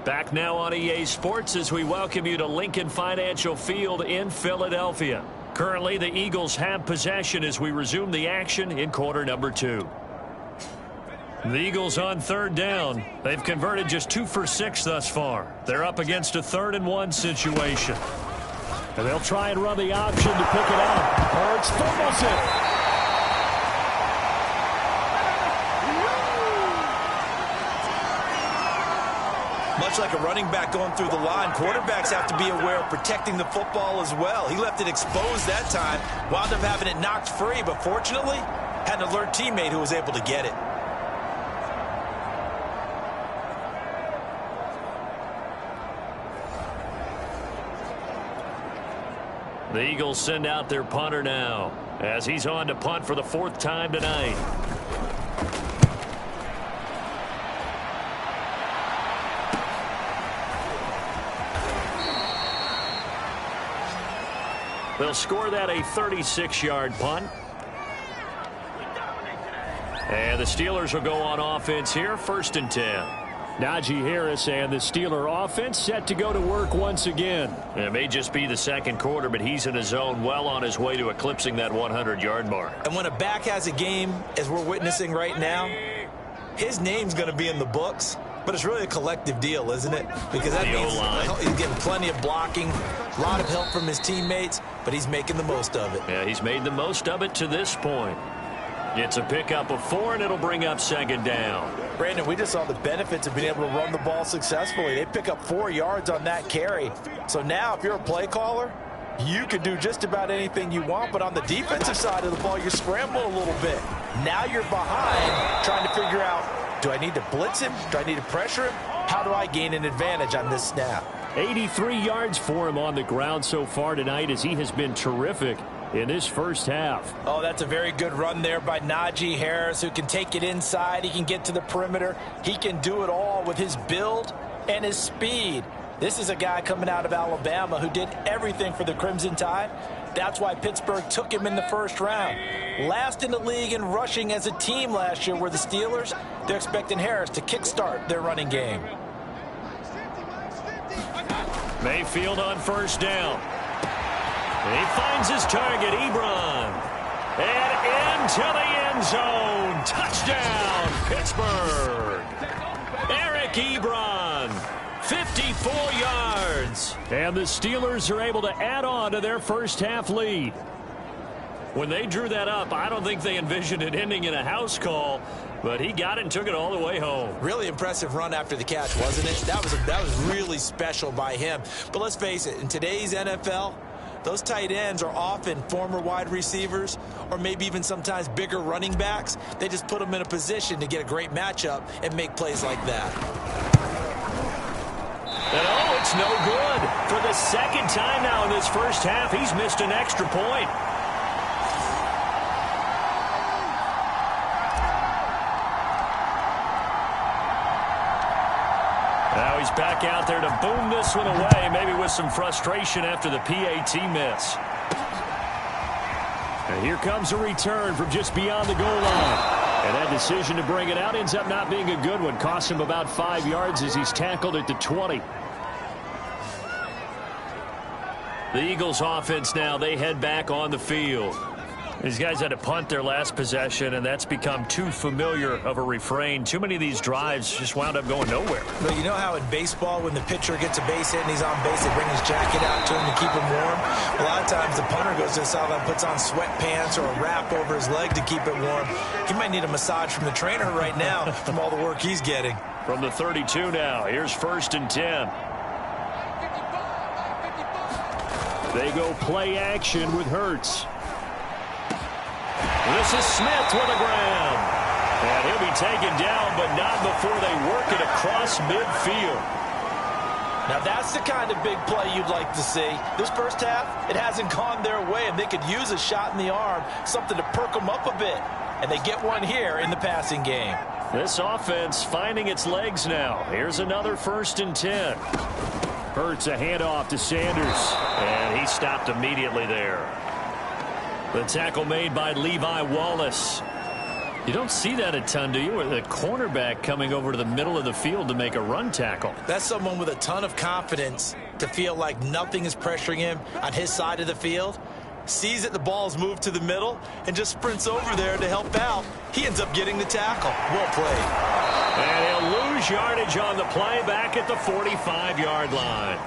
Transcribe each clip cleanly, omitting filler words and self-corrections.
Back now on EA Sports as we welcome you to Lincoln Financial Field in Philadelphia. Currently, the Eagles have possession as we resume the action in quarter number 2. The Eagles on third down. They've converted just 2 for 6 thus far. They're up against a 3rd and 1 situation. And they'll try and run the option to pick it up. Hurts fumbles it. Much like a running back going through the line, quarterbacks have to be aware of protecting the football as well. He left it exposed that time, wound up having it knocked free, but fortunately, had an alert teammate who was able to get it. The Eagles send out their punter now as he's on to punt for the 4th time tonight. They'll score that a 36-yard punt. And the Steelers will go on offense here, 1st and 10. Najee Harris and the Steeler offense set to go to work once again. It may just be the 2nd quarter, but he's in his zone, well on his way to eclipsing that 100-yard mark. And when a back has a game, as we're witnessing right now, his name's going to be in the books. But it's really a collective deal, isn't it? Because that means he's getting plenty of blocking, a lot of help from his teammates, but he's making the most of it. Yeah, he's made the most of it to this point. It's a pickup of 4, and it'll bring up 2nd down. Brandon, we just saw the benefits of being able to run the ball successfully. They pick up 4 yards on that carry. So now if you're a play caller, you can do just about anything you want, but on the defensive side of the ball, you're scrambling a little bit. Now you're behind trying to figure out, do I need to blitz him? Do I need to pressure him? How do I gain an advantage on this snap? 83 yards for him on the ground so far tonight as he has been terrific in this first half. Oh, that's a very good run there by Najee Harris, who can take it inside. He can get to the perimeter. He can do it all with his build and his speed. This is a guy coming out of Alabama who did everything for the Crimson Tide. That's why Pittsburgh took him in the 1st round. Last in the league in rushing as a team last year were the Steelers. They're expecting Harris to kickstart their running game. Mayfield on 1st down. And he finds his target, Ebron. And into the end zone. Touchdown, Pittsburgh. Eric Ebron. 54 yards. And the Steelers are able to add on to their first half lead. When they drew that up, I don't think they envisioned it ending in a house call, but he got it and took it all the way home. Really impressive run after the catch, wasn't it? That was really special by him. But let's face it, in today's NFL, those tight ends are often former wide receivers or maybe even sometimes bigger running backs. They just put them in a position to get a great matchup and make plays like that. And oh, it's no good. For the 2nd time now in this first half, he's missed an extra point. Now he's back out there to boom this one away, maybe with some frustration after the PAT miss. And here comes a return from just beyond the goal line. And that decision to bring it out ends up not being a good one. Costs him about 5 yards as he's tackled at the 20. The Eagles offense now, they head back on the field. These guys had to punt their last possession, and that's become too familiar of a refrain. Too many of these drives just wound up going nowhere. Well, you know how in baseball, when the pitcher gets a base hit and he's on base, they bring his jacket out to him to keep him warm? A lot of times the punter goes to the sideline, puts on sweatpants or a wrap over his leg to keep it warm. He might need a massage from the trainer right now from all the work he's getting. From the 32 now, here's 1st and 10. They go play action with Hurts. This is Smith with a grab. And he'll be taken down, but not before they work it across midfield. Now that's the kind of big play you'd like to see. This first half, it hasn't gone their way, and they could use a shot in the arm, something to perk them up a bit. And they get one here in the passing game. This offense finding its legs now. Here's another 1st and 10. Hurts a handoff to Sanders, and he stopped immediately there. The tackle made by Levi Wallace. You don't see that a ton, do you? Or the cornerback coming over to the middle of the field to make a run tackle. That's someone with a ton of confidence to feel like nothing is pressuring him on his side of the field. Sees that the ball's moved to the middle and just sprints over there to help out. He ends up getting the tackle. Well played. And he'll lose yardage on the play back at the 45-yard line.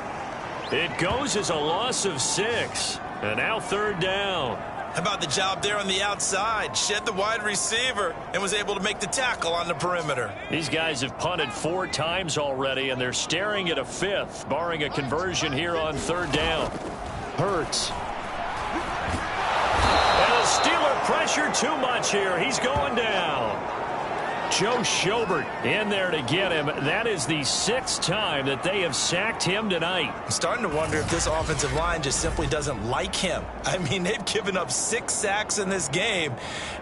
It goes as a loss of 6. And now 3rd down. How about the job there on the outside? Shed the wide receiver and was able to make the tackle on the perimeter. These guys have punted 4 times already, and they're staring at a 5th, barring a conversion here on 3rd down. Hurts. And the Steeler pressure too much here. He's going down. Joe Schobert in there to get him. That is the 6th time that they have sacked him tonight. I'm starting to wonder if this offensive line just simply doesn't like him. I mean, they've given up 6 sacks in this game.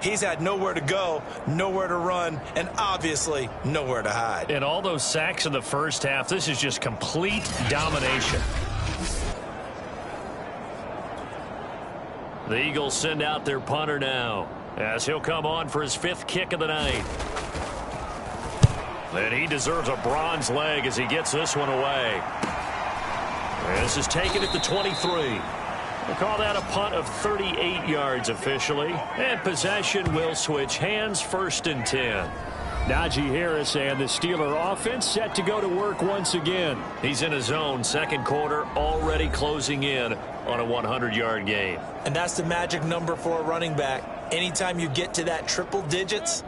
He's had nowhere to go, nowhere to run, and obviously nowhere to hide. And all those sacks in the first half, this is just complete domination. The Eagles send out their punter now, as he'll come on for his 5th kick of the night. And he deserves a bronze leg as he gets this one away. This is taken at the 23. We'll call that a punt of 38 yards officially. And possession will switch hands, 1st and 10. Najee Harris and the Steeler offense set to go to work once again. He's in his zone, 2nd quarter, already closing in on a 100-yard game. And that's the magic number for a running back. Anytime you get to that triple digits,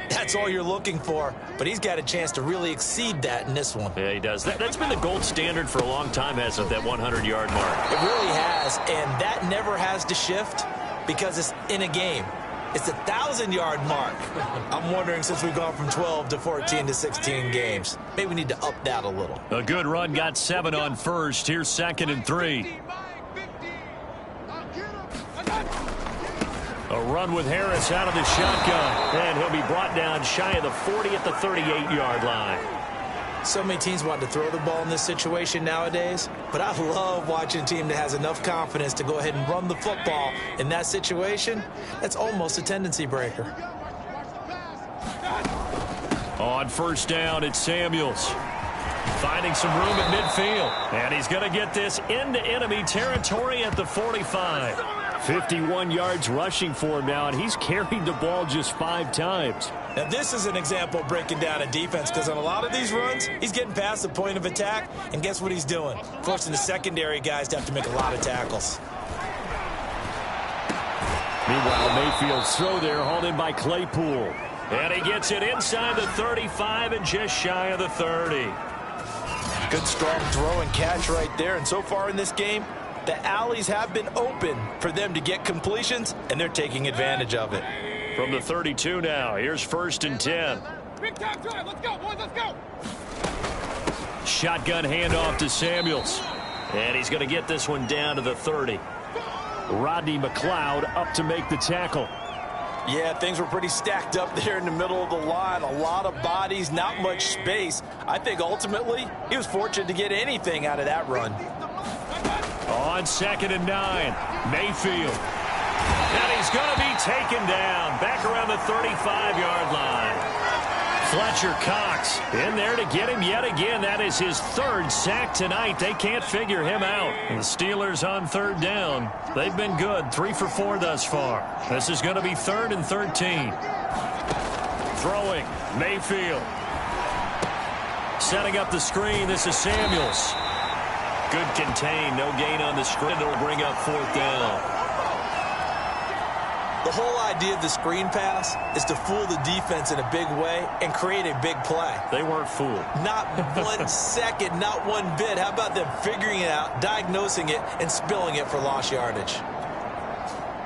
that's all you're looking for. But he's got a chance to really exceed that in this one. Yeah, he does. That's been the gold standard for a long time, hasn't it, that 100-yard mark? It really has, and that never has to shift because it's in a game. It's a 1,000-yard mark. I'm wondering, since we've gone from 12 to 14 to 16 games, maybe we need to up that a little. A good run, got 7 on 1st. Here's 2nd and 3. A run with Harris out of the shotgun. And he'll be brought down shy of the 40 at the 38-yard line. So many teams want to throw the ball in this situation nowadays, but I love watching a team that has enough confidence to go ahead and run the football in that situation. That's almost a tendency breaker. On 1st down, it's Samuels. Finding some room at midfield. And he's going to get this into enemy territory at the 45. 51 yards rushing for him now, and he's carried the ball just 5 times. Now, this is an example of breaking down a defense, because on a lot of these runs, he's getting past the point of attack, and guess what he's doing? Forcing the secondary guys to have to make a lot of tackles. Meanwhile, Mayfield's throw there hauled in by Claypool. And he gets it inside the 35 and just shy of the 30. Good strong throw and catch right there, and so far in this game, the alleys have been open for them to get completions, and they're taking advantage of it. From the 32 now, here's 1st and 10. Big time drive. Let's go, boys. Let's go. Shotgun handoff to Samuels. And he's going to get this one down to the 30. Rodney McLeod up to make the tackle. Yeah, things were pretty stacked up there in the middle of the line. A lot of bodies, not much space. I think ultimately he was fortunate to get anything out of that run. On 2nd and 9, Mayfield. And he's going to be taken down back around the 35-yard line. Fletcher Cox in there to get him yet again. That is his 3rd sack tonight. They can't figure him out. And the Steelers on 3rd down. They've been good, 3 for 4 thus far. This is going to be 3rd and 13. Throwing, Mayfield. Setting up the screen, this is Samuels. Good contain, no gain on the screen. It'll bring up 4th down. The whole idea of the screen pass is to fool the defense in a big way and create a big play. They weren't fooled. Not 1 second, not 1 bit. How about them figuring it out, diagnosing it, and spilling it for lost yardage?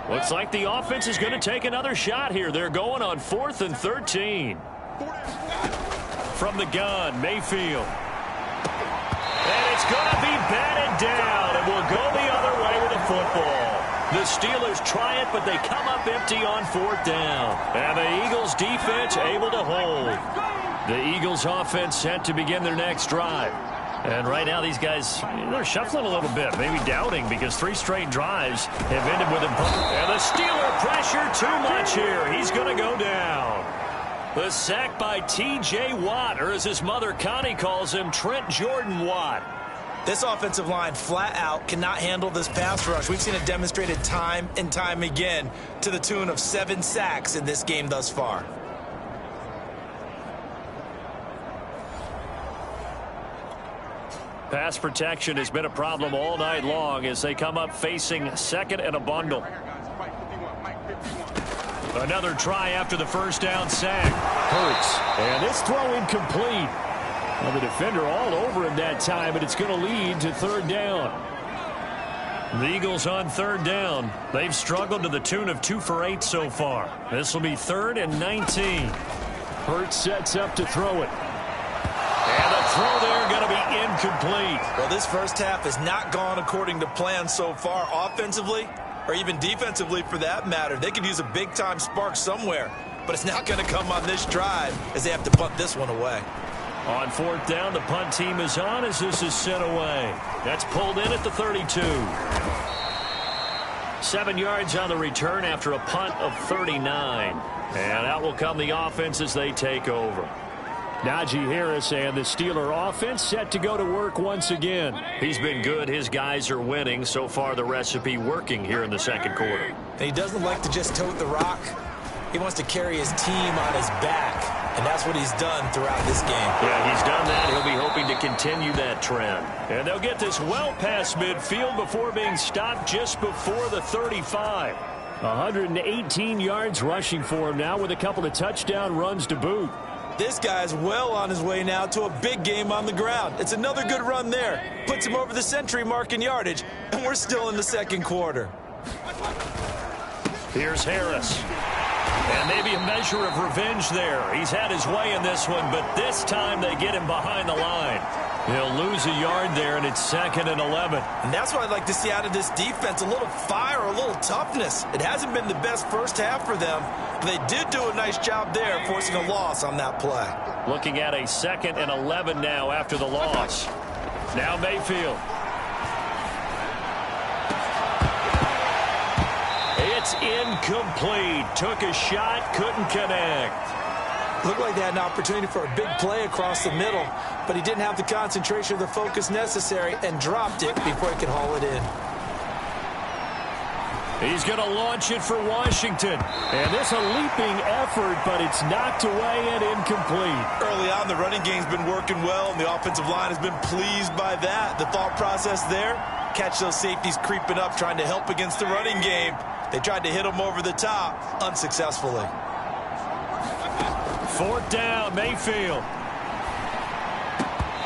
Looks like the offense is going to take another shot here. They're going on 4th and 13. From the gun, Mayfield. And it's going to be batted down, and we'll go the other way with the football. The Steelers try it, but they come up empty on 4th down. And the Eagles defense able to hold. The Eagles offense set to begin their next drive. And right now these guys, they're shuffling a little bit, maybe doubting, because 3 straight drives have ended with him. And the Steeler pressure too much here. He's going to go down. The sack by T.J. Watt, or as his mother Connie calls him, Trent Jordan Watt. This offensive line flat out cannot handle this pass rush. We've seen it demonstrated time and time again to the tune of 7 sacks in this game thus far. Pass protection has been a problem all night long as they come up facing second and a bundle. Another try after the first down sack. Hurts. And this throw incomplete. Well, the defender all over him that time, but it's going to lead to 3rd down. The Eagles on 3rd down. They've struggled to the tune of 2 for 8 so far. This will be 3rd and 19. Hurts sets up to throw it. And the throw there going to be incomplete. Well, this first half has not gone according to plan so far offensively, or even defensively for that matter. They could use a big-time spark somewhere, but it's not going to come on this drive as they have to punt this one away. On 4th down, the punt team is on as this is sent away. That's pulled in at the 32. 7 yards on the return after a punt of 39. And out will come the offense as they take over. Najee Harris and the Steeler offense set to go to work once again. He's been good. His guys are winning. So far, the recipe working here in the second quarter. And he doesn't like to just tote the rock. He wants to carry his team on his back, and that's what he's done throughout this game. Yeah, he's done that. He'll be hoping to continue that trend. And they'll get this well past midfield before being stopped just before the 35. 118 yards rushing for him now with a couple of touchdown runs to boot. This guy's well on his way now to a big game on the ground. It's another good run there. Puts him over the century mark in yardage, and we're still in the second quarter. Here's Harris. And maybe a measure of revenge there. He's had his way in this one, but this time they get him behind the line. He'll lose a yard there, and it's 2nd and 11. And that's what I'd like to see out of this defense, a little fire, a little toughness. It hasn't been the best first half for them, but they did do a nice job there, forcing a loss on that play. Looking at a 2nd and 11 now after the loss. Now Mayfield. It's incomplete. Took a shot, couldn't connect. Looked like they had an opportunity for a big play across the middle, but he didn't have the concentration or the focus necessary and dropped it before he could haul it in. He's going to launch it for Washington. And this a leaping effort, but it's knocked away and incomplete. Early on, the running game's been working well, and the offensive line has been pleased by that. The thought process there, catch those safeties creeping up, trying to help against the running game. They tried to hit him over the top, unsuccessfully. 4th down, Mayfield.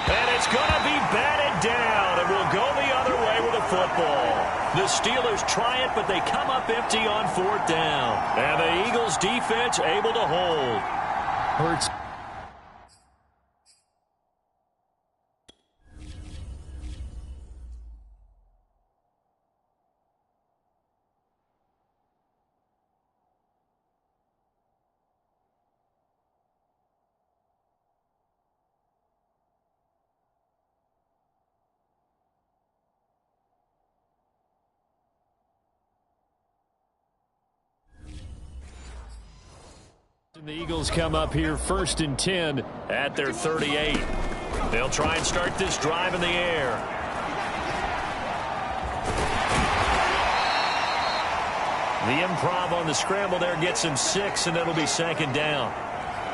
And it's going to be batted down, and we'll go the other way with the football. The Steelers try it, but they come up empty on 4th down. And the Eagles defense able to hold. Hurts. The Eagles come up here 1st and 10 at their 38. They'll try and start this drive in the air. The improv on the scramble there gets him 6, and it'll be 2nd down.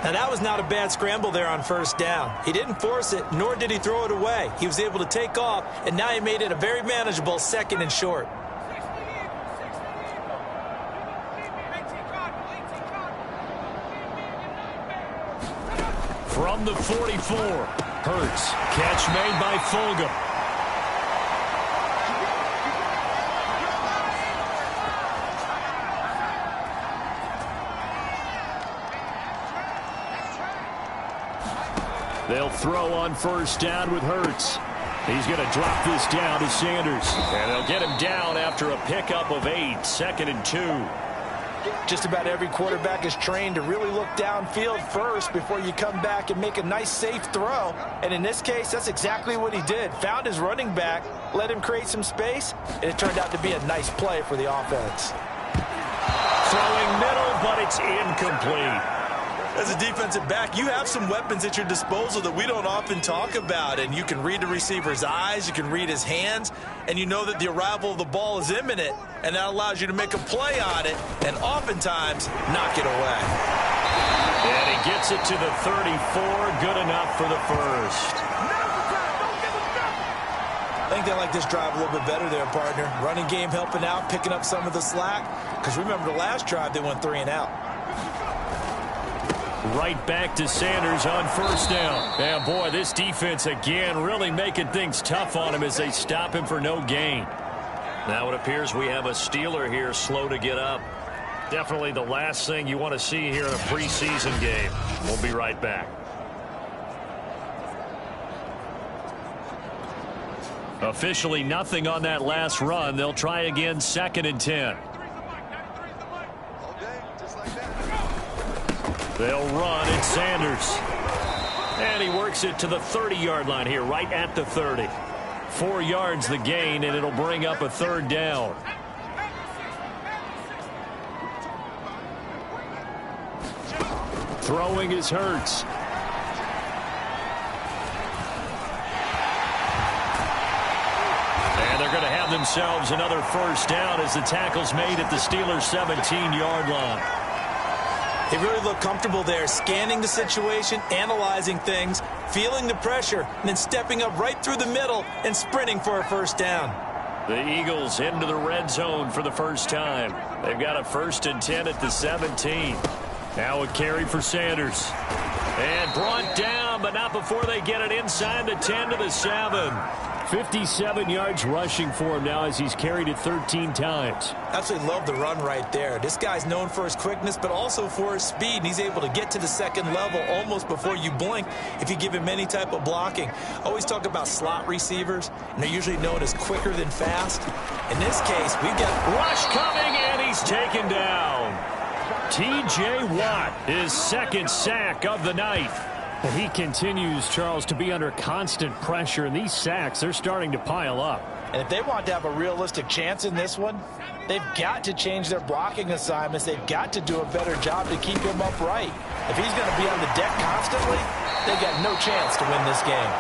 Now, that was not a bad scramble there on 1st down. He didn't force it, nor did he throw it away. He was able to take off, and now he made it a very manageable 2nd and short. From the 44, Hurts. Catch made by Fulgham. They'll throw on 1st down with Hurts. He's going to drop this down to Sanders. And they'll get him down after a pickup of 8, 2nd and 2. Just about every quarterback is trained to really look downfield first before you come back and make a nice, safe throw. And in this case, that's exactly what he did. Found his running back, let him create some space, and it turned out to be a nice play for the offense. Throwing middle, but it's incomplete. As a defensive back, you have some weapons at your disposal that we don't often talk about, and you can read the receiver's eyes, you can read his hands, and you know that the arrival of the ball is imminent, and that allows you to make a play on it and oftentimes knock it away. And he gets it to the 34, good enough for the first. I think they like this drive a little bit better there, partner. Running game helping out, picking up some of the slack, because remember the last drive they went 3 and out. Right back to Sanders on first down. And boy, this defense again really making things tough on him as they stop him for no gain. Now it appears we have a Steeler here slow to get up. Definitely the last thing you want to see here in a preseason game. We'll be right back. Officially nothing on that last run. They'll try again, 2nd and 10. They'll run, it's Sanders. And he works it to the 30-yard line here, right at the 30. 4 yards the gain, and it'll bring up a 3rd down. Throwing is Hurts. And they're going to have themselves another first down as the tackle's made at the Steelers' 17-yard line. They really look comfortable there, scanning the situation, analyzing things, feeling the pressure, and then stepping up right through the middle and sprinting for a first down. The Eagles into the red zone for the first time. They've got a 1st and 10 at the 17. Now a carry for Sanders. And brought down, but not before they get it inside the 10 to the 7. 57 yards rushing for him now as he's carried it 13 times. Absolutely love the run right there. This guy's known for his quickness, but also for his speed. And he's able to get to the 2nd level almost before you blink if you give him any type of blocking. Always talk about slot receivers, and they're usually known as quicker than fast. In this case, we've got rush coming, and he's taken down. T.J. Watt, his 2nd sack of the night. Well, he continues, Charles, to be under constant pressure, and these sacks, they're starting to pile up. And if they want to have a realistic chance in this one, they've got to change their blocking assignments. They've got to do a better job to keep him upright. If he's going to be on the deck constantly, they've got no chance to win this game.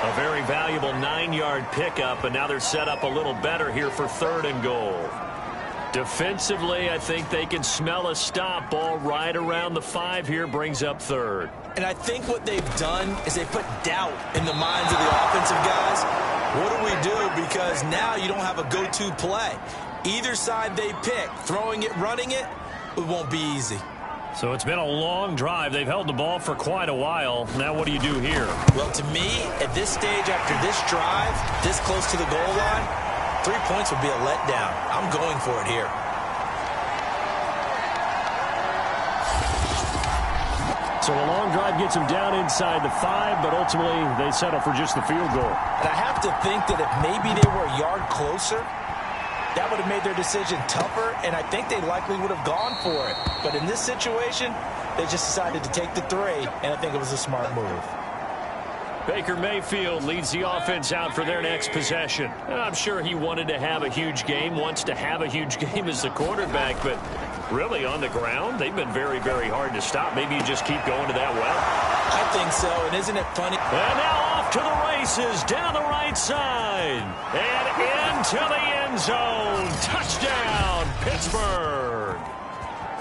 A very valuable 9-yard pickup, and now they're set up a little better here for 3rd and goal. Defensively, I think they can smell a stop. Ball right around the 5 here, brings up 3rd. And I think what they've done is they put doubt in the minds of the offensive guys. What do we do? Because now you don't have a go-to play. Either side they pick, throwing it, running it, it won't be easy. So it's been a long drive. They've held the ball for quite a while. Now what do you do here? Well, to me, at this stage after this drive, this close to the goal line, 3 points would be a letdown. I'm going for it here. So a long drive gets them down inside the 5, but ultimately they settle for just the field goal. And I have to think that if maybe they were a yard closer, that would have made their decision tougher, and I think they likely would have gone for it. But in this situation, they just decided to take the 3, and I think it was a smart move. Baker Mayfield leads the offense out for their next possession. And I'm sure he wanted to have a huge game, wants to have a huge game as the quarterback, but really on the ground, they've been very, very hard to stop. Maybe you just keep going to that well. I think so, and isn't it funny? And now off to the races, down the right side, and into the end zone. Touchdown, Pittsburgh.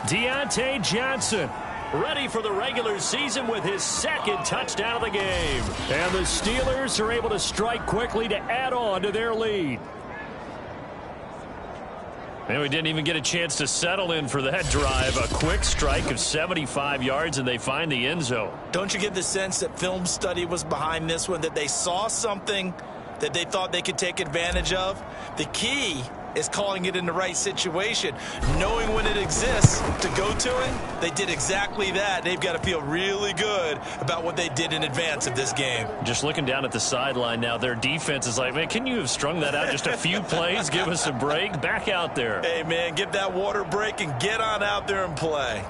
Deontay Johnson, ready for the regular season with his 2nd touchdown of the game. And the Steelers are able to strike quickly to add on to their lead. And we didn't even get a chance to settle in for that drive. A quick strike of 75 yards, and they find the end zone. Don't you get the sense that film study was behind this one, that they saw something that they thought they could take advantage of? The key is calling it in the right situation. Knowing when it exists to go to it, they did exactly that. They've got to feel really good about what they did in advance of this game. Just looking down at the sideline now, their defense is like, man, can you have strung that out just a few plays? Give us a break. Back out there. Hey, man, give that water break and get on out there and play.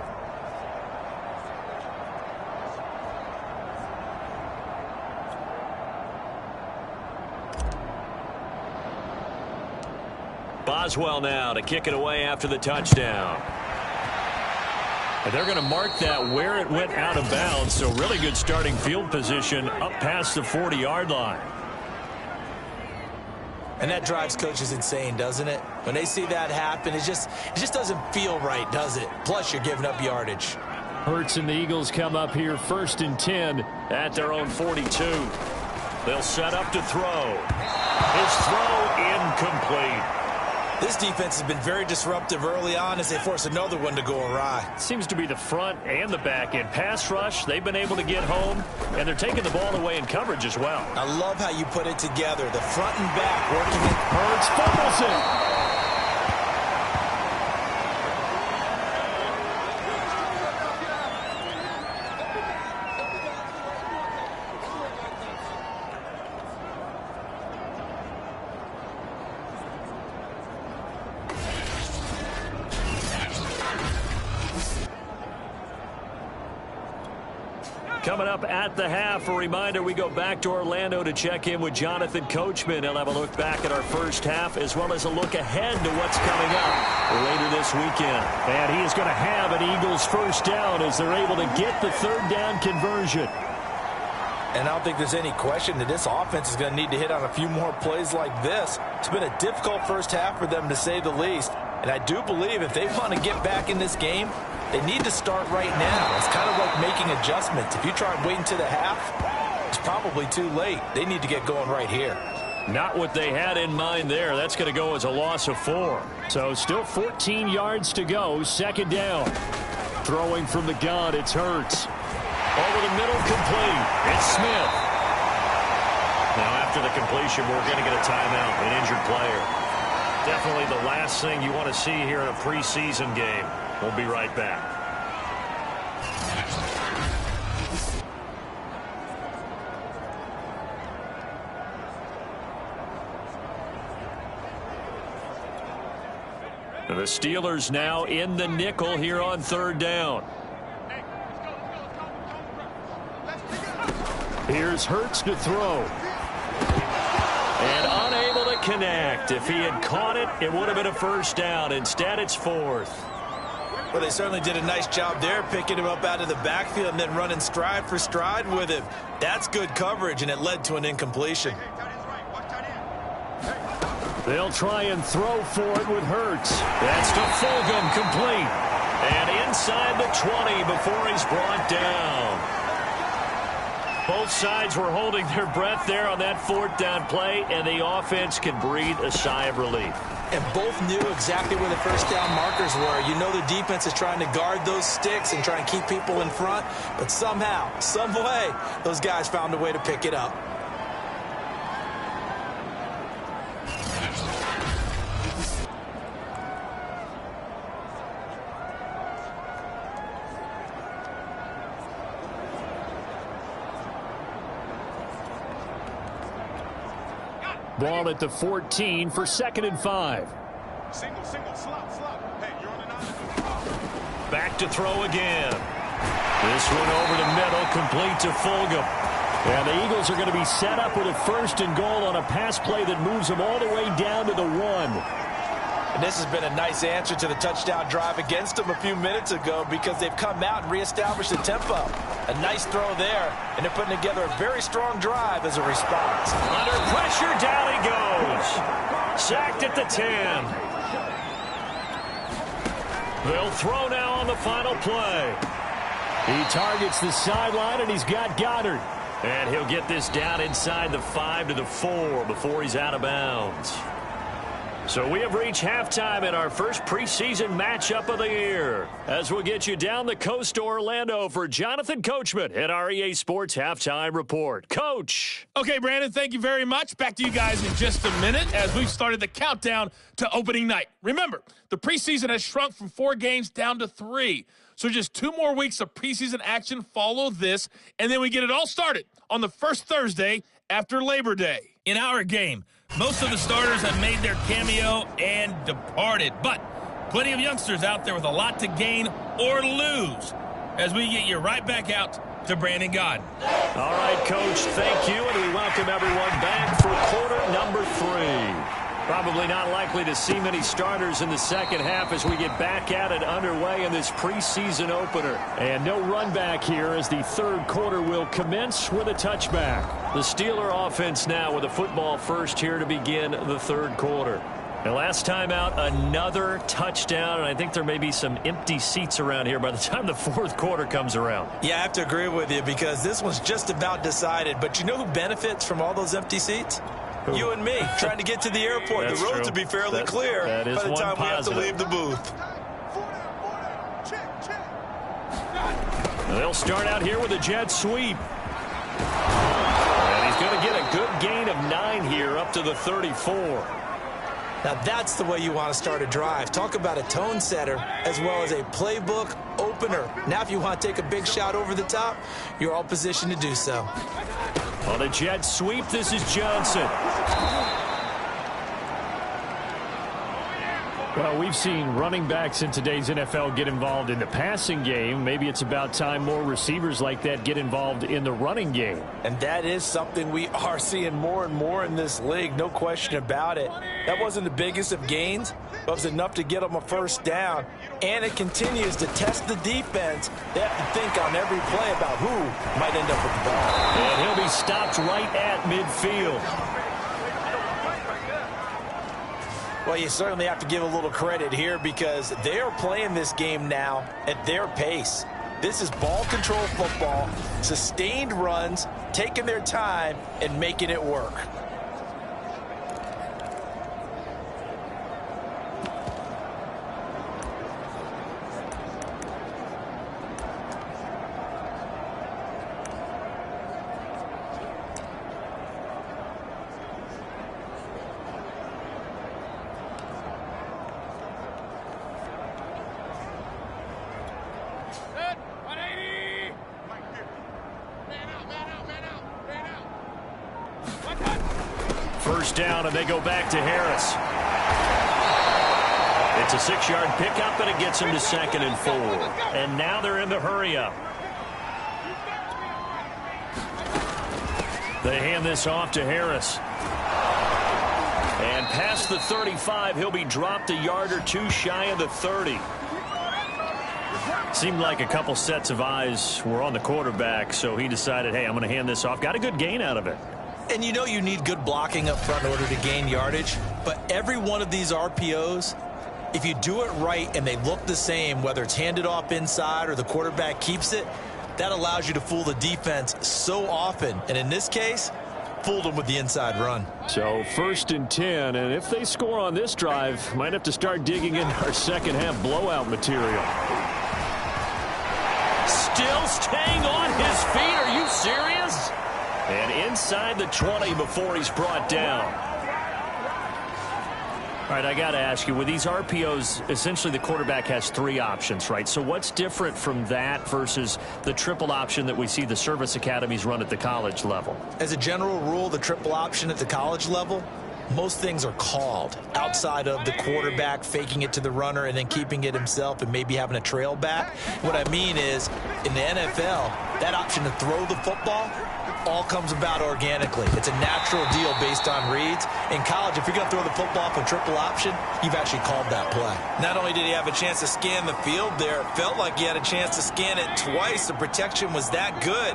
Boswell now to kick it away after the touchdown. And they're going to mark that where it went out of bounds. So really good starting field position up past the 40-yard line. And that drives coaches insane, doesn't it? When they see that happen, it just doesn't feel right, does it? Plus, you're giving up yardage. Hurts and the Eagles come up here 1st and 10 at their own 42. They'll set up to throw. His throw incomplete. This defense has been very disruptive early on as they force another one to go awry. Seems to be the front and the back end. Pass rush, they've been able to get home, and they're taking the ball away in coverage as well. I love how you put it together. The front and back working it. Hurts fumbles it. Coming up at the half, a reminder, we go back to Orlando to check in with Jonathan Coachman. He'll have a look back at our first half as well as a look ahead to what's coming up later this weekend. And he is going to have an Eagles first down as they're able to get the third down conversion. And I don't think there's any question that this offense is going to need to hit on a few more plays like this. It's been a difficult first half for them, to say the least. And I do believe if they want to get back in this game, they need to start right now. It's kind of like making adjustments. If you try and wait until the half, it's probably too late. They need to get going right here. Not what they had in mind there. That's going to go as a loss of 4. So still 14 yards to go. Second down. Throwing from the gun, it's Hurts. Over the middle, complete. It's Smith. Now after the completion, we're going to get a timeout, an injured player. Definitely the last thing you want to see here in a preseason game. We'll be right back. The Steelers now in the nickel here on third down. Here's Hurts to throw. And unable to connect. If he had caught it, it would have been a first down. Instead, it's 4th. Well, they certainly did a nice job there, picking him up out of the backfield and then running stride for stride with him. That's good coverage, and it led to an incompletion. They'll try and throw for it with Hurts. That's to Fulgham, complete. And inside the 20 before he's brought down. Both sides were holding their breath there on that 4th down play, and the offense can breathe a sigh of relief. And both knew exactly where the first down markers were. You know the defense is trying to guard those sticks and try and keep people in front, but somehow, some way, those guys found a way to pick it up. Ball at the 14 for 2nd and 5. Single, slot. Hey, you're on an Back to throw again. This one over the middle, complete to Fulgham. And the Eagles are going to be set up with a 1st and goal on a pass play that moves them all the way down to the 1. And this has been a nice answer to the touchdown drive against them a few minutes ago because they've come out and reestablished the tempo. A nice throw there, and they're putting together a very strong drive as a response. Under pressure, down he goes. Sacked at the 10. They'll throw now on the final play. He targets the sideline, and he's got Goddard. And he'll get this down inside the 5 to the 4 before he's out of bounds. So we have reached halftime in our first preseason matchup of the year. As we'll get you down the coast to Orlando for Jonathan Coachman at our EA Sports Halftime Report. Coach. Okay, Brandon, thank you very much. Back to you guys in just a minute as we've started the countdown to opening night. Remember, the preseason has shrunk from 4 games down to 3. So just 2 more weeks of preseason action follow this, and then we get it all started on the first Thursday after Labor Day. In our game, most of the starters have made their cameo and departed, but plenty of youngsters out there with a lot to gain or lose as we get you right back out to Brandon Gaudin. All right, Coach, thank you, and we welcome everyone back for quarter number 3. Probably not likely to see many starters in the second half as we get back at it underway in this preseason opener. And no run back here as the third quarter will commence with a touchback. The Steeler offense now with a football first here to begin the third quarter. And last time out, another touchdown, and I think there may be some empty seats around here by the time the fourth quarter comes around. Yeah, I have to agree with you because this one's just about decided. But you know who benefits from all those empty seats? You and me, trying to get to the airport. The roads will be fairly clear by the time we have to leave the booth. They'll start out here with a jet sweep. And he's going to get a good gain of 9 here up to the 34. Now that's the way you want to start a drive. Talk about a tone setter as well as a playbook opener. Now if you want to take a big shot over the top, you're all positioned to do so. On a jet sweep, this is Johnson. Well, we've seen running backs in today's NFL get involved in the passing game. Maybe it's about time more receivers like that get involved in the running game. And that is something we are seeing more and more in this league, no question about it. That wasn't the biggest of gains, but it was enough to get them a first down. And it continues to test the defense. They have to think on every play about who might end up with the ball. And he'll be stopped right at midfield. Well, you certainly have to give a little credit here because they are playing this game now at their pace. This is ball control football, sustained runs, taking their time and making it work. First down, and they go back to Harris. It's a 6-yard pickup, and it gets him to 2nd and 4. And now they're in the hurry-up. They hand this off to Harris. And past the 35, he'll be dropped a yard or 2 shy of the 30. Seemed like a couple sets of eyes were on the quarterback, so he decided, hey, I'm going to hand this off. Got a good gain out of it. And you know you need good blocking up front in order to gain yardage, but every one of these RPOs, if you do it right and they look the same, whether it's handed off inside or the quarterback keeps it, that allows you to fool the defense so often. And in this case, fooled them with the inside run. So 1st and 10, and if they score on this drive, might have to start digging into our second half blowout material. Still staying on his feet. Are you serious? And inside the 20 before he's brought down. All right, I got to ask you, with these RPOs, essentially the quarterback has 3 options, right? So what's different from that versus the triple option that we see the service academies run at the college level? As a general rule, the triple option at the college level, most things are called outside of the quarterback faking it to the runner and then keeping it himself and maybe having a trail back. What I mean is, in the NFL, that option to throw the football all comes about organically. It's a natural deal based on reads. In college, if you're going to throw the football off a triple option, you've actually called that play. Not only did he have a chance to scan the field there, it felt like he had a chance to scan it twice. The protection was that good.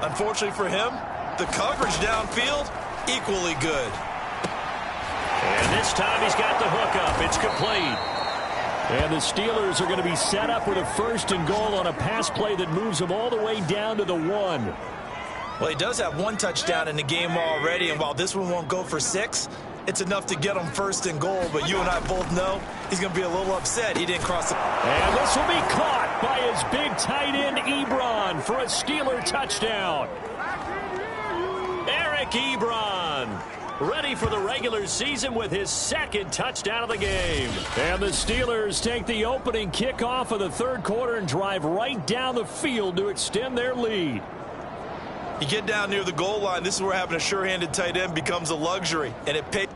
Unfortunately for him, the coverage downfield, equally good. And this time he's got the hook up. It's complete. And the Steelers are going to be set up with a 1st and goal on a pass play that moves them all the way down to the 1. Well, he does have 1 touchdown in the game already, and while this one won't go for 6, it's enough to get him first and goal, but you and I both know he's going to be a little upset he didn't cross the... And this will be caught by his big tight end, Ebron, for a Steeler touchdown. Eric Ebron, ready for the regular season with his second touchdown of the game. And the Steelers take the opening kickoff of the third quarter and drive right down the field to extend their lead. You get down near the goal line, this is where having a sure-handed tight end becomes a luxury, and it pays.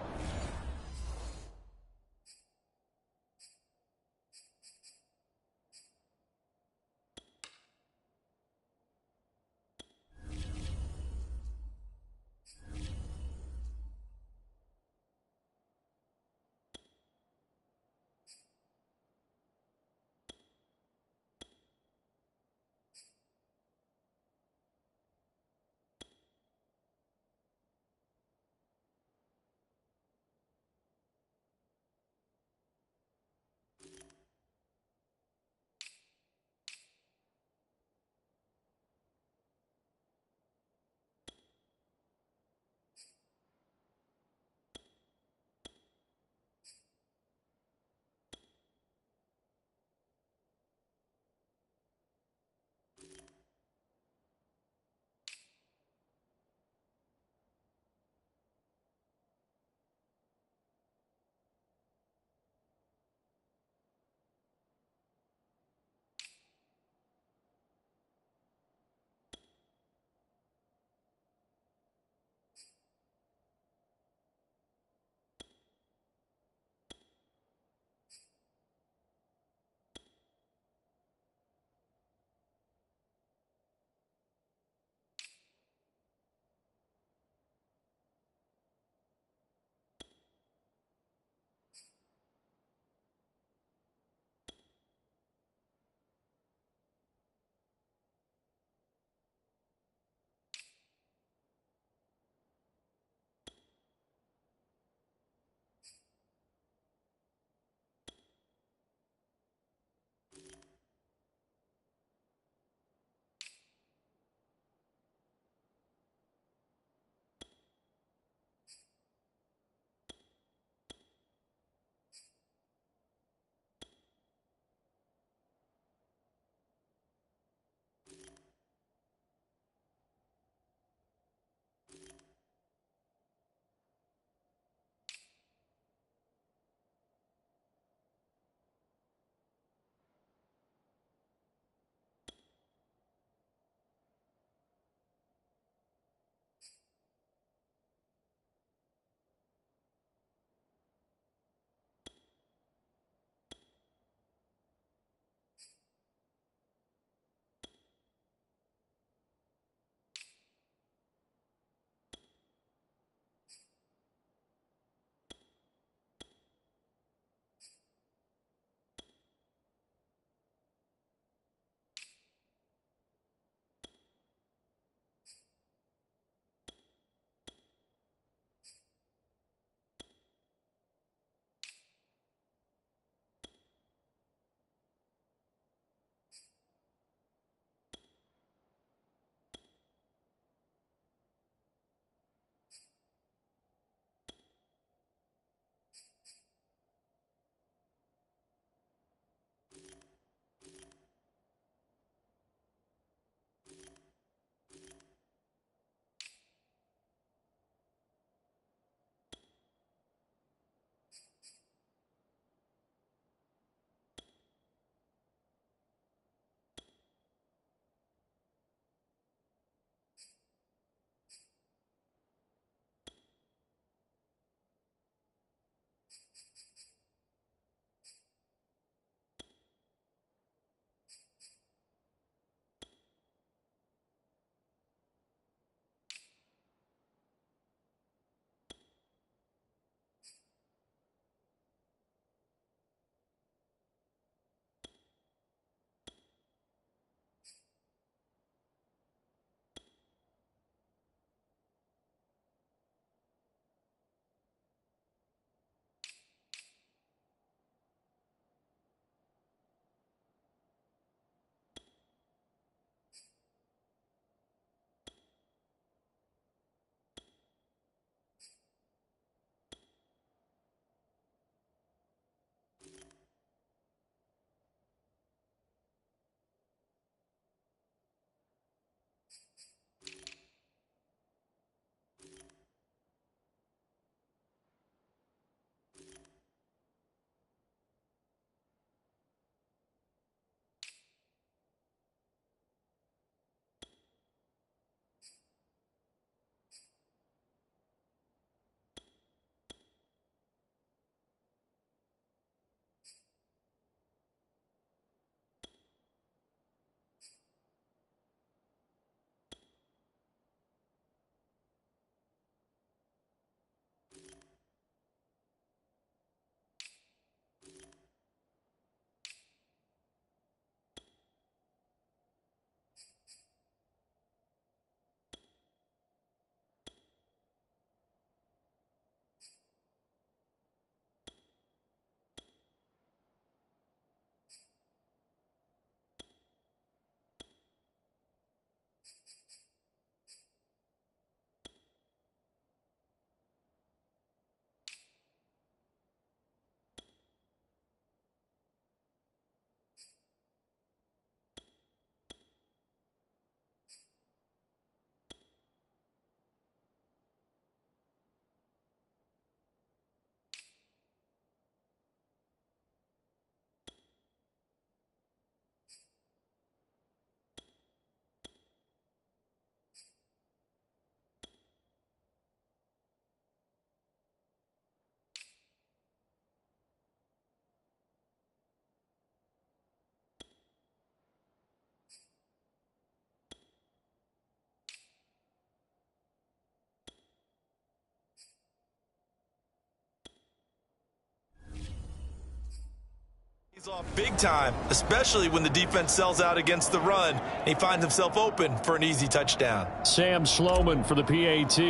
He's off big time, especially when the defense sells out against the run. And he finds himself open for an easy touchdown. Sam Sloman for the PAT.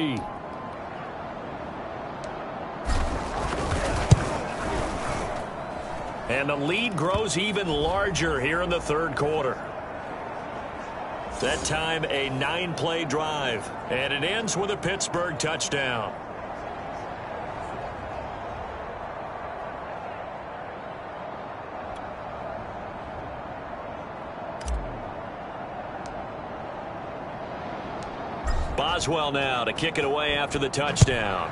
And the lead grows even larger here in the third quarter. That time a 9-play drive, and it ends with a Pittsburgh touchdown. Boswell now to kick it away after the touchdown.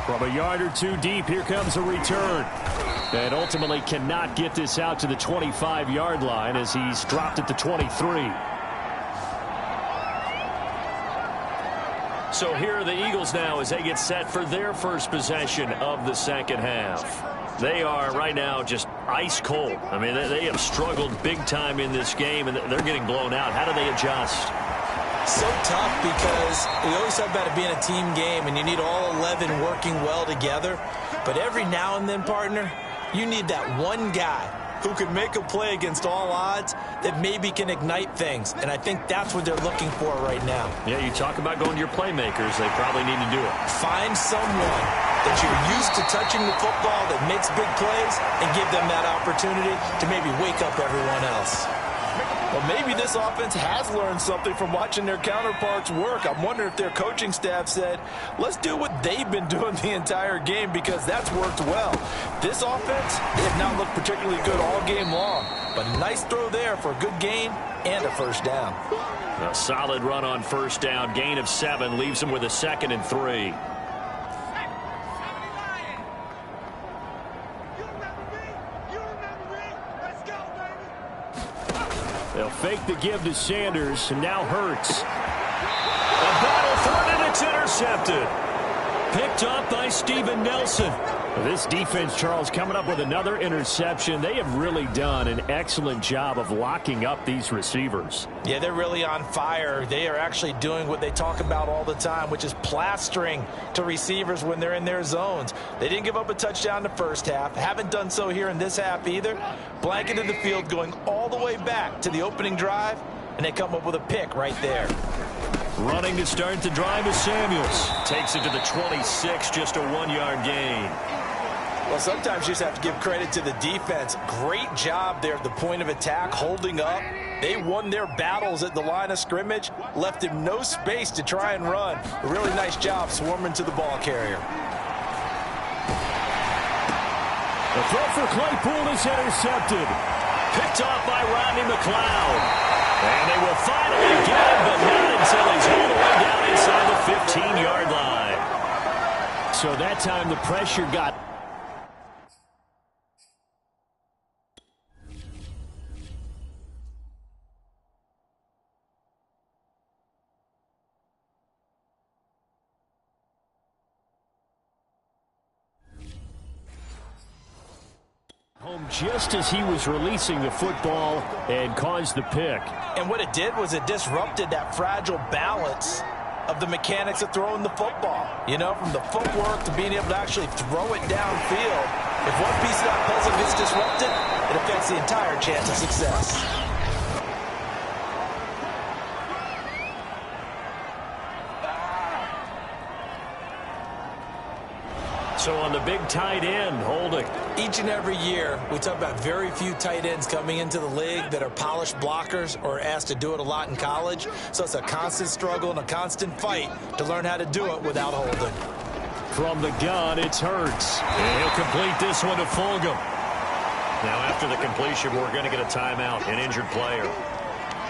From a yard or two deep, here comes a return. And ultimately cannot get this out to the 25-yard line as he's dropped it to 23. So here are the Eagles now as they get set for their first possession of the second half. They are right now just ice cold. I mean, they have struggled big time in this game, and they're getting blown out. How do they adjust? So tough because we always talk about it being a team game, and you need all 11 working well together. But every now and then, partner, you need that one guy who can make a play against all odds that maybe can ignite things. And I think that's what they're looking for right now. Yeah, you talk about going to your playmakers. They probably need to do it. Find someone that you're used to touching the football that makes big plays and give them that opportunity to maybe wake up everyone else. Well, maybe this offense has learned something from watching their counterparts work. I'm wondering if their coaching staff said, let's do what they've been doing the entire game because that's worked well. This offense, they have not looked particularly good all game long, but a nice throw there for a good gain and a first down. A solid run on first down. Gain of 7 leaves him with a 2nd and 3. They'll fake the give to Sanders, and now Hurts. A battle for it, and it's intercepted. Picked up by Steven Nelson. This defense, Charles, coming up with another interception. They have really done an excellent job of locking up these receivers. Yeah, they're really on fire. They are actually doing what they talk about all the time, which is plastering to receivers when they're in their zones. They didn't give up a touchdown in the first half. Haven't done so here in this half either. Blanketed the field going all the way back to the opening drive, and they come up with a pick right there. Running to start the drive is Samuels. Takes it to the 26, just a 1-yard gain. Well, sometimes you just have to give credit to the defense. Great job there at the point of attack, holding up. They won their battles at the line of scrimmage, left him no space to try and run. A really nice job swarming to the ball carrier. The throw for Claypool is intercepted. Picked off by Rodney McLeod. And they will finally get him, but not until he's all the way down inside the 15-yard line. So that time the pressure got... home just as he was releasing the football and caused the pick. And what it did was it disrupted that fragile balance of the mechanics of throwing the football. You know, from the footwork to being able to actually throw it downfield. If one piece of that puzzle gets disrupted, it affects the entire chance of success. So on the big tight end, holding. Each and every year, we talk about very few tight ends coming into the league that are polished blockers or asked to do it a lot in college. So it's a constant struggle and a constant fight to learn how to do it without holding. From the gun, it's Hurts. And he'll complete this one to Fulgham. Now after the completion, we're going to get a timeout, an injured player.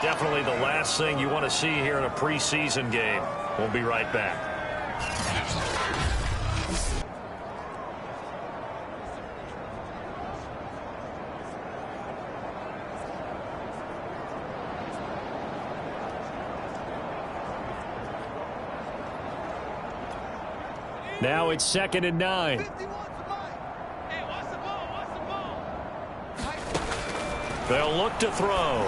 Definitely the last thing you want to see here in a preseason game. We'll be right back. Now it's 2nd and 9. They'll look to throw.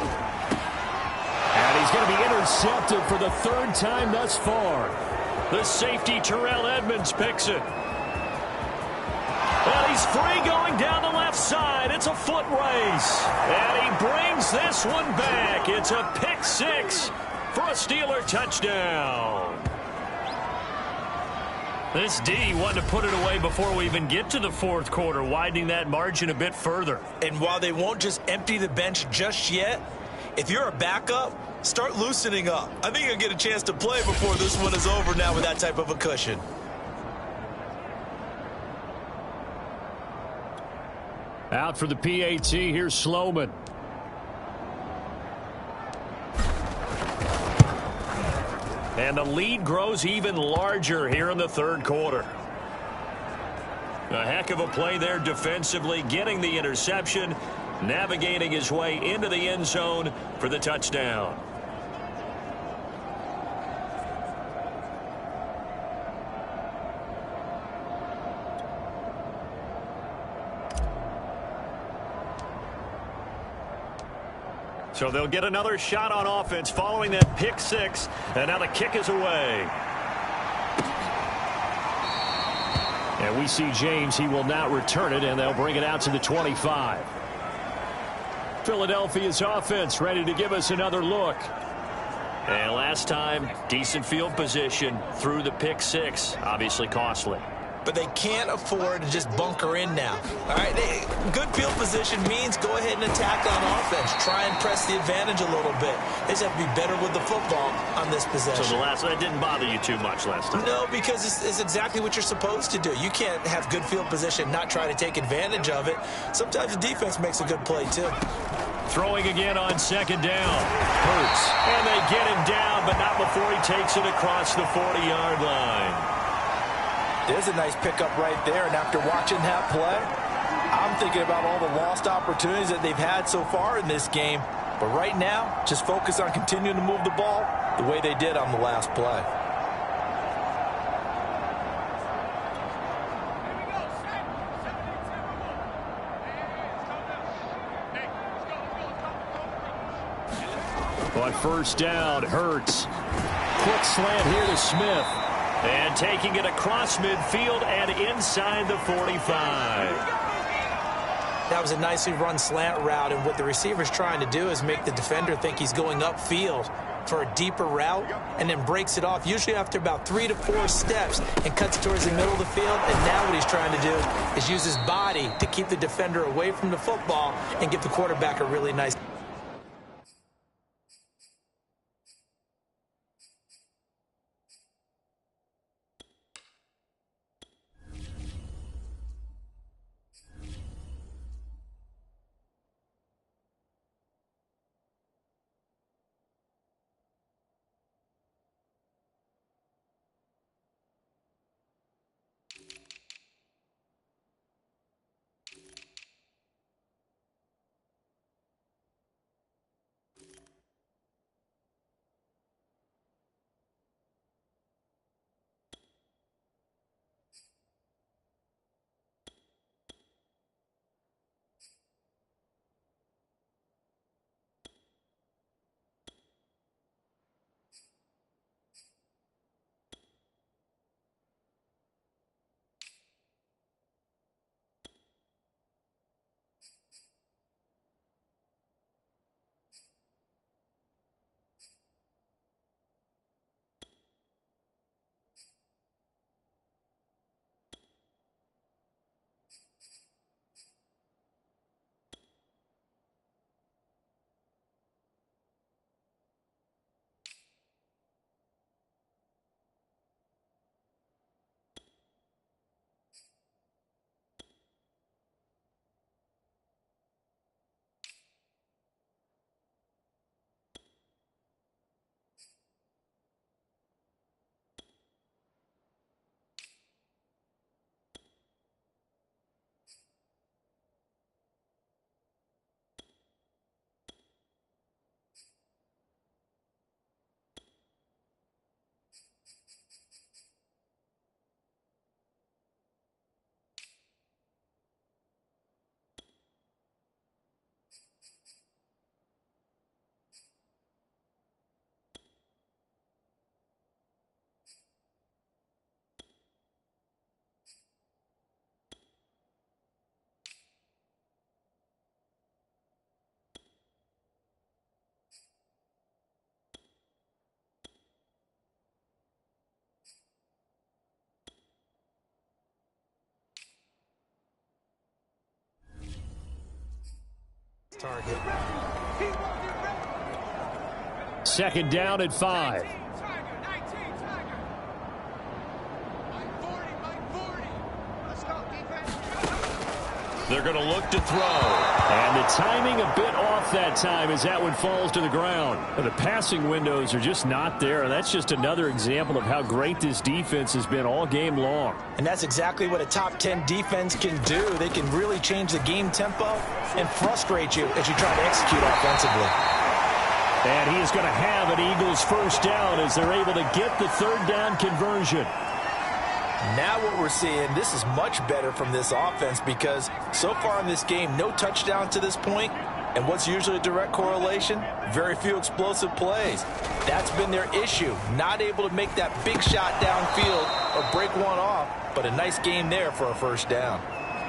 And he's going to be intercepted for the 3rd time thus far. The safety, Terrell Edmonds, picks it. He's free going down the left side. It's a foot race. And he brings this one back. It's a pick six for a Steeler touchdown. This D wanted to put it away before we even get to the fourth quarter, widening that margin a bit further. And while they won't just empty the bench just yet, if you're a backup, start loosening up. I think you'll get a chance to play before this one is over now with that type of a cushion. Out for the PAT, here's Sloman. And the lead grows even larger here in the third quarter. A heck of a play there defensively, getting the interception, navigating his way into the end zone for the touchdown. So they'll get another shot on offense following that pick six. And now the kick is away. And we see James. He will not return it, and they'll bring it out to the 25. Philadelphia's offense ready to give us another look. And last time, decent field position through the pick six. Obviously costly. But they can't afford to just bunker in now. All right, good field position means go ahead and attack on offense. Try and press the advantage a little bit. They just have to be better with the football on this possession. So that didn't bother you too much last time? No, because it's exactly what you're supposed to do. You can't have good field position, not try to take advantage of it. Sometimes the defense makes a good play, too. Throwing again on second down. Hurts. And they get him down, but not before he takes it across the 40-yard line. There's a nice pickup right there, and after watching that play, I'm thinking about all the lost opportunities that they've had so far in this game. But right now, just focus on continuing to move the ball the way they did on the last play. On first down, Hurts. Quick slant here to Smith. And taking it across midfield and inside the 45. That was a nicely run slant route, and what the receiver's trying to do is make the defender think he's going upfield for a deeper route and then breaks it off, usually after about 3 to 4 steps, and cuts towards the middle of the field. And now what he's trying to do is use his body to keep the defender away from the football and give the quarterback a really nice target. Second down at 5. They're going to look to throw. And the timing a bit off that time as that one falls to the ground. The passing windows are just not there, and that's just another example of how great this defense has been all game long. And that's exactly what a top 10 defense can do. They can really change the game tempo and frustrate you as you try to execute offensively. And he is going to have an Eagles first down as they're able to get the third down conversion. Now what we're seeing, this is much better from this offense because so far in this game, no touchdown to this point. And what's usually a direct correlation? Very few explosive plays. That's been their issue. Not able to make that big shot downfield or break one off, but a nice game there for a first down.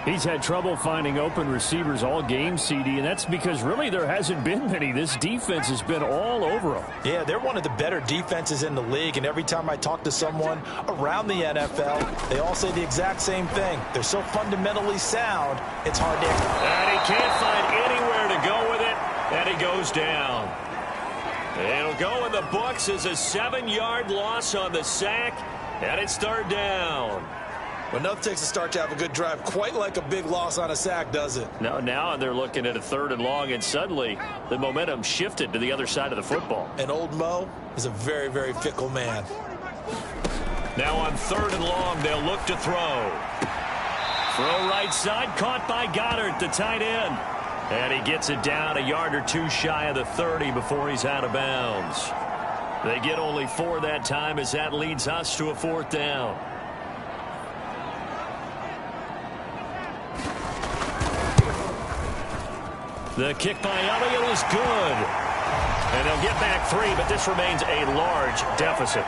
He's had trouble finding open receivers all game, CD, and that's because really there hasn't been many. This defense has been all over them. Yeah, they're one of the better defenses in the league, and every time I talk to someone around the NFL, they all say the exact same thing. They're so fundamentally sound, it's hard to... And he can't find anywhere to go with it, and he goes down. It'll go in the books as a 7-yard loss on the sack, and it's third down. Well, nothing takes a start to have a good drive quite like a big loss on a sack, does it? No, now they're looking at a third and long, and suddenly the momentum shifted to the other side of the football. And old Mo is a very, very fickle man. Now on third and long, they'll look to throw. Throw right side, caught by Goddard, the tight end. And he gets it down a yard or two shy of the 30 before he's out of bounds. They get only 4 that time as that leads us to a fourth down. The kick by Elliott is good. And they'll get back 3, but this remains a large deficit.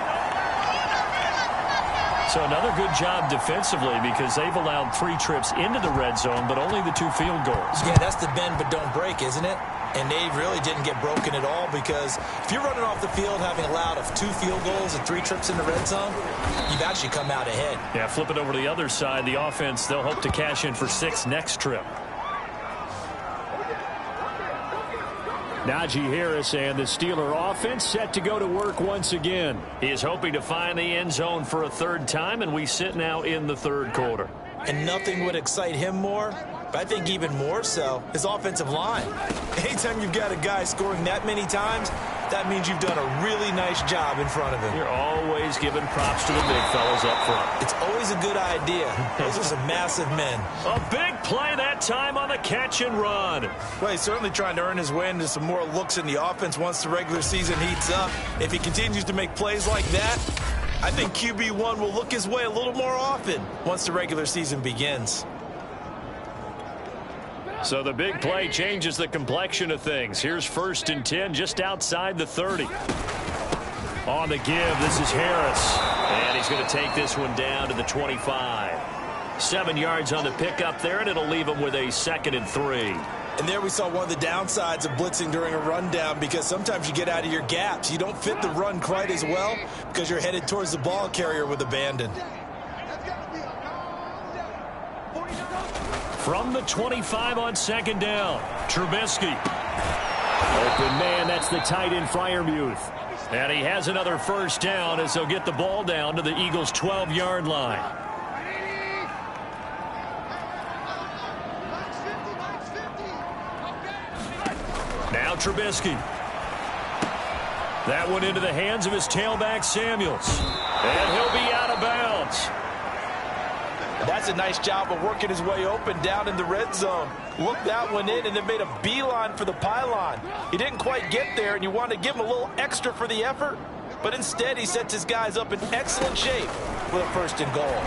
So another good job defensively because they've allowed 3 trips into the red zone, but only the 2 field goals. Yeah, that's the bend but don't break, isn't it? And they really didn't get broken at all because if you're running off the field having allowed 2 field goals and 3 trips in the red zone, you've actually come out ahead. Yeah, flip it over to the other side. The offense, they'll hope to cash in for 6 next trip. Najee Harris and the Steeler offense set to go to work once again. He is hoping to find the end zone for a third time, and we sit now in the third quarter. And nothing would excite him more, but I think even more so, his offensive line. Anytime you've got a guy scoring that many times, that means you've done a really nice job in front of him. You're always giving props to the big fellas up front. It's always a good idea. Those are some massive men. A big play that time on the catch and run. Well, he's certainly trying to earn his way into some more looks in the offense once the regular season heats up. If he continues to make plays like that, I think QB1 will look his way a little more often once the regular season begins. So the big play changes the complexion of things. Here's 1st and 10 just outside the 30. On the give, this is Harris. And he's going to take this one down to the 25. 7 yards on the pickup there, and it'll leave him with a 2nd and 3. And there we saw one of the downsides of blitzing during a rundown because sometimes you get out of your gaps. You don't fit the run quite as well because you're headed towards the ball carrier with abandon. From the 25 on 2nd down, Trubisky. Open man, that's the tight end Freiermuth. And he has another first down as they'll get the ball down to the Eagles' 12-yard line. Now Trubisky. That one into the hands of his tailback Samuels. And he'll be out of bounds. That's a nice job of working his way open down in the red zone. Looked that one in and then made a beeline for the pylon. He didn't quite get there, and you want to give him a little extra for the effort. But instead, he sets his guys up in excellent shape with a 1st and goal.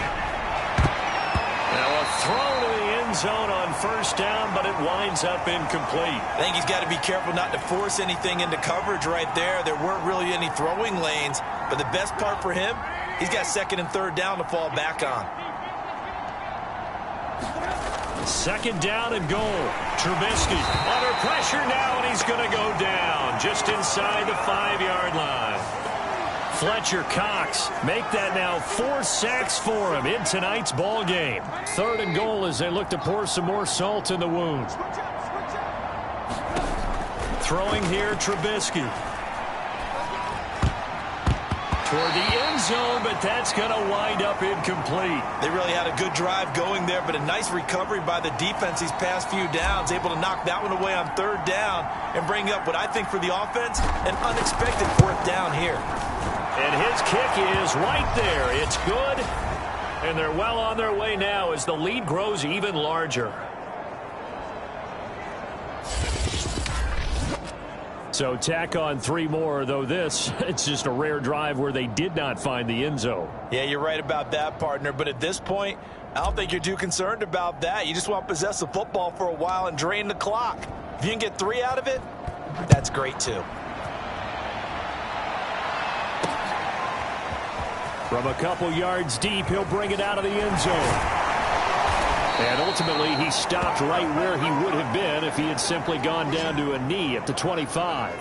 Now a throw to the end zone on 1st down, but it winds up incomplete. I think he's got to be careful not to force anything into coverage right there. There weren't really any throwing lanes. But the best part for him, he's got 2nd and 3rd down to fall back on. 2nd down and goal. Trubisky under pressure now, and he's going to go down just inside the 5-yard line. Fletcher Cox make that now 4 sacks for him in tonight's ball game. 3rd and goal as they look to pour some more salt in the wound. Throwing here, Trubisky. Toward the end zone, but that's going to wind up incomplete. They really had a good drive going there, but a nice recovery by the defense these past few downs, able to knock that one away on third down and bring up what I think for the offense, an unexpected fourth down here. And his kick is right there. It's good, and they're well on their way now as the lead grows even larger. So tack on 3 more, though it's just a rare drive where they did not find the end zone. Yeah, you're right about that, partner. But at this point, I don't think you're too concerned about that. You just want to possess the football for a while and drain the clock. If you can get 3 out of it, that's great too. From a couple yards deep, he'll bring it out of the end zone. And ultimately, he stopped right where he would have been if he had simply gone down to a knee at the 25.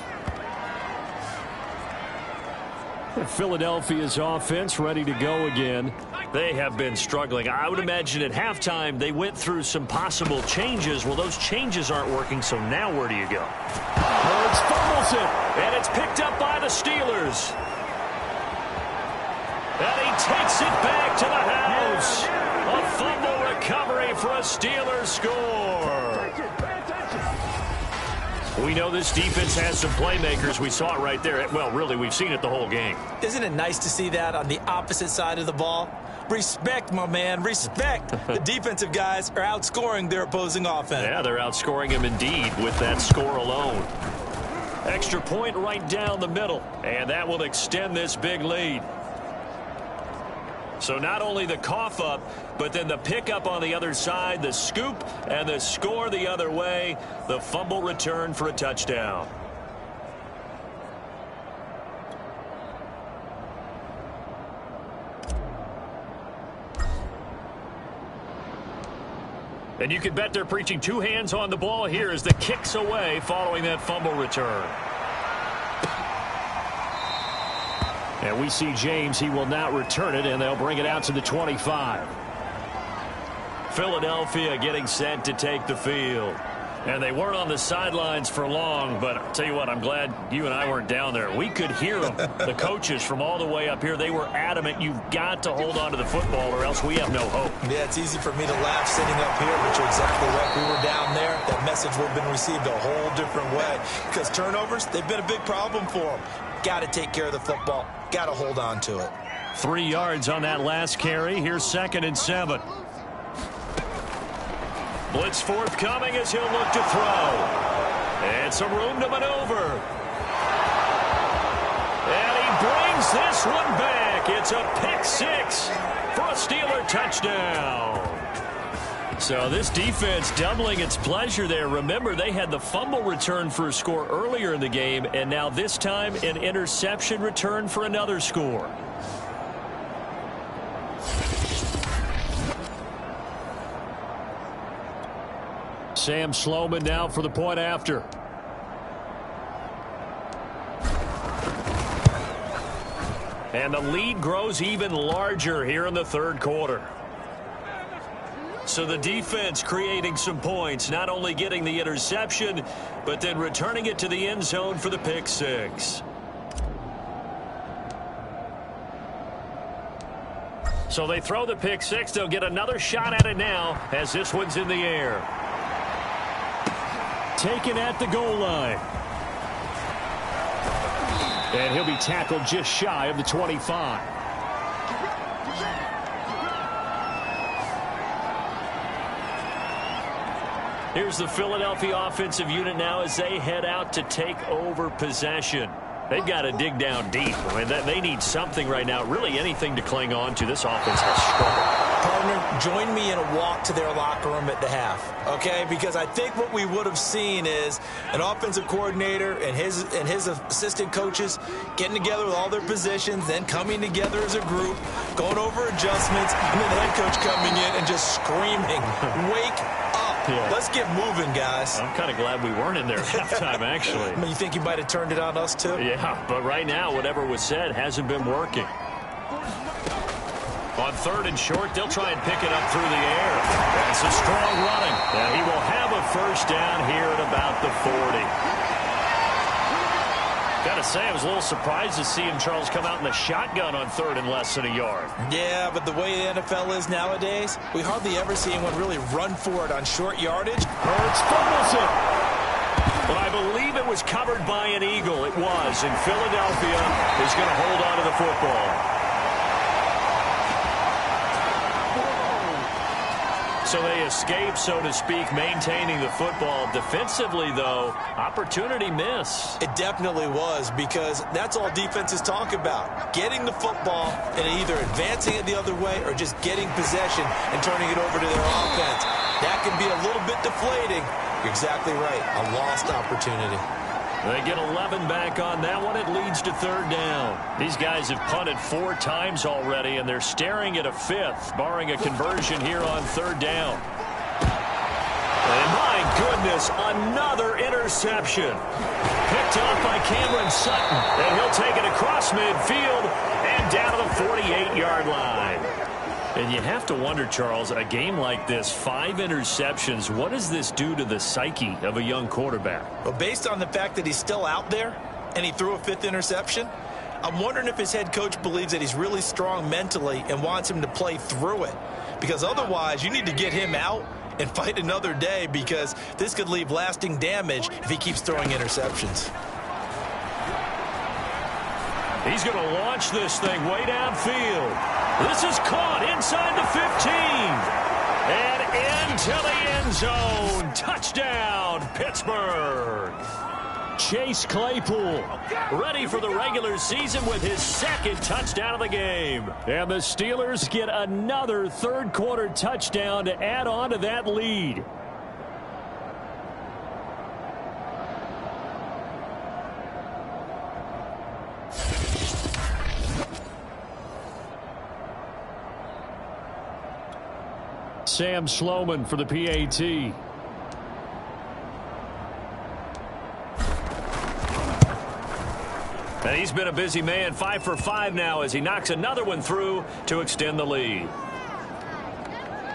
Philadelphia's offense ready to go again. They have been struggling. I would imagine at halftime they went through some possible changes. Well, those changes aren't working, so now where do you go? Hurts fumbles it, and it's picked up by the Steelers. And he takes it back to the house. A fumble recovery for a Steelers score. We know this defense has some playmakers. We saw it right there. Well, really, we've seen it the whole game. Isn't it nice to see that on the opposite side of the ball? Respect, my man, respect. The defensive guys are outscoring their opposing offense. Yeah, they're outscoring them indeed with that score alone. Extra point right down the middle, and that will extend this big lead. So not only the cough up, but then the pickup on the other side, the scoop, and the score the other way. The fumble return for a touchdown. And you can bet they're preaching 2 hands on the ball here as the kick's away following that fumble return. And we see James. He will not return it, and they'll bring it out to the 25. Philadelphia getting set to take the field. And they weren't on the sidelines for long, but I'll tell you what, I'm glad you and I weren't down there. We could hear them, the coaches from all the way up here. They were adamant, you've got to hold on to the football or else we have no hope. Yeah, it's easy for me to laugh sitting up here, but you're exactly right. We were down there. That message would have been received a whole different way because turnovers, they've been a big problem for them. Got to take care of the football. Got to hold on to it. 3 yards on that last carry. Here's 2nd and 7. Blitz forthcoming as he'll look to throw. And some room to maneuver. And he brings this one back. It's a pick 6 for a Steeler touchdown. So this defense doubling its pleasure there. Remember, they had the fumble return for a score earlier in the game, and now this time an interception return for another score. Sam Sloman now for the point after. And the lead grows even larger here in the 3rd quarter. So the defense creating some points, not only getting the interception, but then returning it to the end zone for the pick 6. So they throw the pick 6. They'll get another shot at it now as this one's in the air. Taken at the goal line. And he'll be tackled just shy of the 25. Here's the Philadelphia offensive unit now as they head out to take over possession. They've got to dig down deep. I mean, they need something right now, really anything to cling on to. This offense has struggled. Partner, join me in a walk to their locker room at the half, okay? Because I think what we would have seen is an offensive coordinator and his assistant coaches getting together with all their positions, then coming together as a group, going over adjustments, and then the head coach coming in and just screaming, wake up. Yeah. Let's get moving, guys. I'm kind of glad we weren't in there at halftime, actually. I mean, you think you might have turned it on us, too? Yeah, but right now, whatever was said hasn't been working. On 3rd and short, they'll try and pick it up through the air. That's a strong running. And he will have a first down here at about the 40. Gotta say, I was a little surprised to see him, Charles, come out in the shotgun on third and less than a yard. Yeah, but the way the NFL is nowadays, we hardly ever see anyone really run for it on short yardage. Hurts fumbles it. But I believe it was covered by an Eagle. It was, and Philadelphia is going to hold on to the football. So they escape, so to speak, maintaining the football. Defensively, though, opportunity miss. It definitely was, because that's all defenses talk about. Getting the football and either advancing it the other way or just getting possession and turning it over to their offense. That can be a little bit deflating. You're exactly right. A lost opportunity. They get 11 back on that one. It leads to third down. These guys have punted 4 times already, and they're staring at a 5th, barring a conversion here on third down. And my goodness, another interception. Picked off by Cameron Sutton, and he'll take it across midfield and down to the 48-yard line. And you have to wonder, Charles, a game like this, 5 interceptions, what does this do to the psyche of a young quarterback? Well, based on the fact that he's still out there and he threw a 5th interception, I'm wondering if his head coach believes that he's really strong mentally and wants him to play through it. Because otherwise, you need to get him out and fight another day, because this could leave lasting damage if he keeps throwing interceptions. He's going to launch this thing way downfield. This is caught inside the 15. And into the end zone. Touchdown, Pittsburgh. Chase Claypool ready for the regular season with his 2nd touchdown of the game. And the Steelers get another third-quarter touchdown to add on to that lead. Sam Sloman for the PAT. And he's been a busy man, 5 for 5 now as he knocks another one through to extend the lead.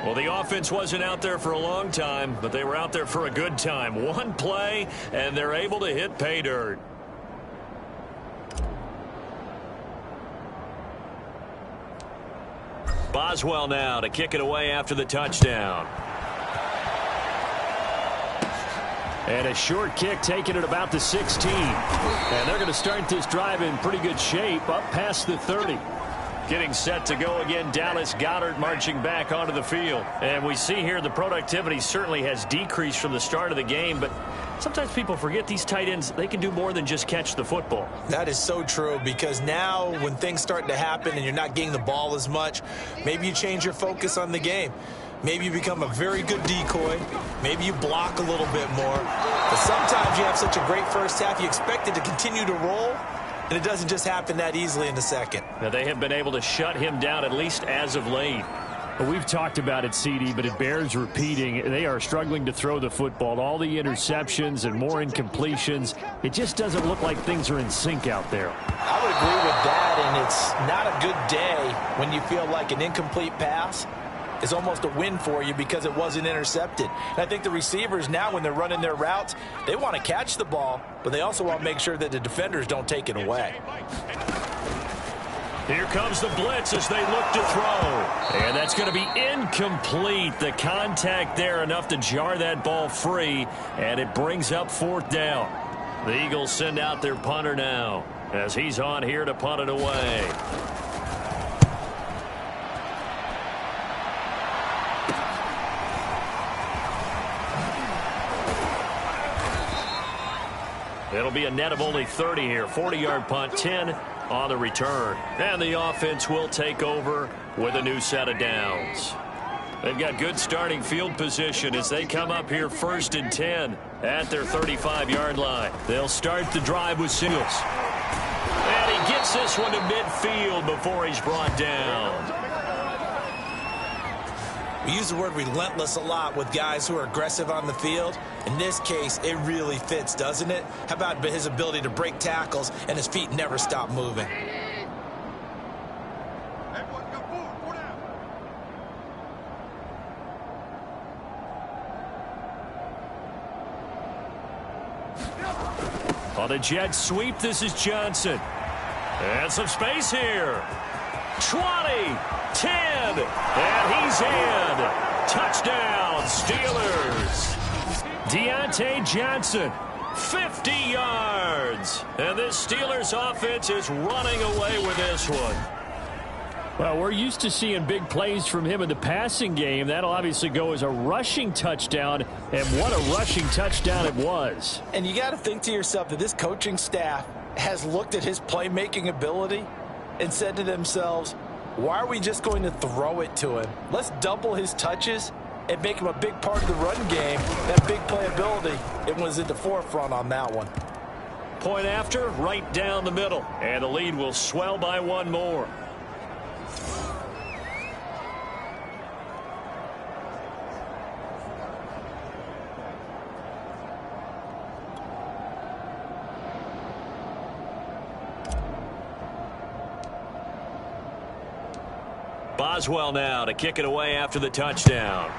Well, the offense wasn't out there for a long time, but they were out there for a good time. One play, and they're able to hit pay dirt. Boswell now to kick it away after the touchdown. And a short kick taken at about the 16. And they're going to start this drive in pretty good shape, up past the 30. Getting set to go again, Dallas Goedert marching back onto the field. And we see here the productivity certainly has decreased from the start of the game, but sometimes people forget these tight ends, they can do more than just catch the football. That is so true, because now when things start to happen and you're not getting the ball as much, maybe you change your focus on the game. Maybe you become a very good decoy. Maybe you block a little bit more. But sometimes you have such a great first half, you expect it to continue to roll, and it doesn't just happen that easily in the second. Now, they have been able to shut him down, at least as of late. We've talked about it, CD, but it bears repeating. They are struggling to throw the football. All the interceptions and more incompletions. It just doesn't look like things are in sync out there. I would agree with that, and it's not a good day when you feel like an incomplete pass is almost a win for you because it wasn't intercepted. And I think the receivers now, when they're running their routes, they want to catch the ball, but they also want to make sure that the defenders don't take it away. Here comes the blitz as they look to throw. And that's going to be incomplete. The contact there enough to jar that ball free, and it brings up 4th down. The Eagles send out their punter now as he's on here to punt it away. It'll be a net of only 30 here. 40-yard punt, 10 on the return. And the offense will take over with a new set of downs. They've got good starting field position as they come up here 1st and 10 at their 35-yard line. They'll start the drive with singles. And he gets this one to midfield before he's brought down. We use the word relentless a lot with guys who are aggressive on the field. In this case, it really fits, doesn't it? How about his ability to break tackles and his feet never stop moving? On the jet sweep, this is Johnson. And some space here. 20, 10, and he's in. Touchdown, Steelers. Deontay Johnson, 50 yards. And this Steelers offense is running away with this one. Well, we're used to seeing big plays from him in the passing game. That'll obviously go as a rushing touchdown, and what a rushing touchdown it was. And you got to think to yourself that this coaching staff has looked at his playmaking ability and said to themselves, why are we just going to throw it to him? Let's double his touches and make him a big part of the run game. That big playability, it was at the forefront on that one. Point after, right down the middle. And the lead will swell by one more. Boswell now to kick it away after the touchdown.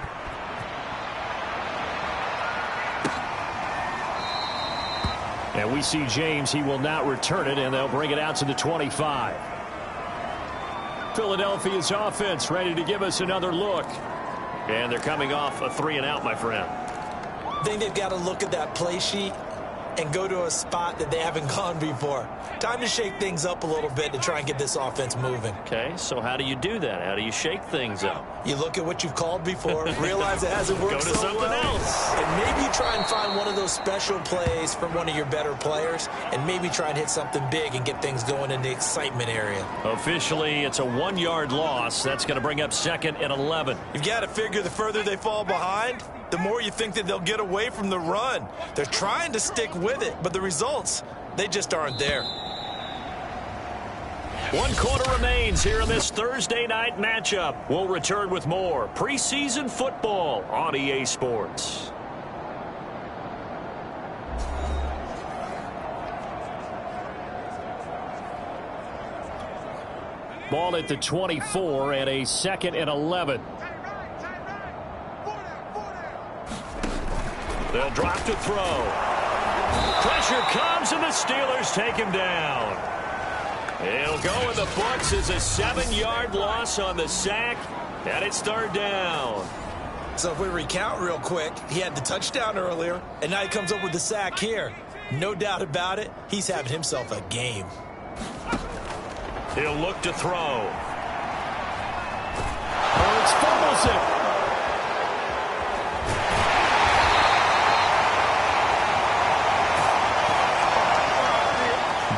And we see James. He will not return it, and they'll bring it out to the 25. Philadelphia's offense ready to give us another look. And they're coming off a 3-and-out, my friend. I think they've got to look at that play sheet and go to a spot that they haven't gone before. Time to shake things up a little bit to try and get this offense moving. Okay, so how do you do that? How do you shake things up? You look at what you've called before, realize it hasn't worked Go to so something well, else. and maybe you try and find one of those special plays from one of your better players, and maybe try and hit something big and get things going in the excitement area. Officially, it's a 1-yard loss. That's going to bring up 2nd and 11. You've got to figure the further they fall behind, the more you think that they'll get away from the run. They're trying to stick with it, but the results, they just aren't there. 1 quarter remains here in this Thursday night matchup. We'll return with more preseason football on EA Sports. Ball at the 24 and a 2nd and 11. They'll drop to throw. Pressure comes, and the Steelers take him down. It'll go in the books as a 7-yard loss on the sack, and it's 3rd down. So if we recount real quick, he had the touchdown earlier, and now he comes up with the sack here. No doubt about it, he's having himself a game. He'll look to throw. It's fumbles it.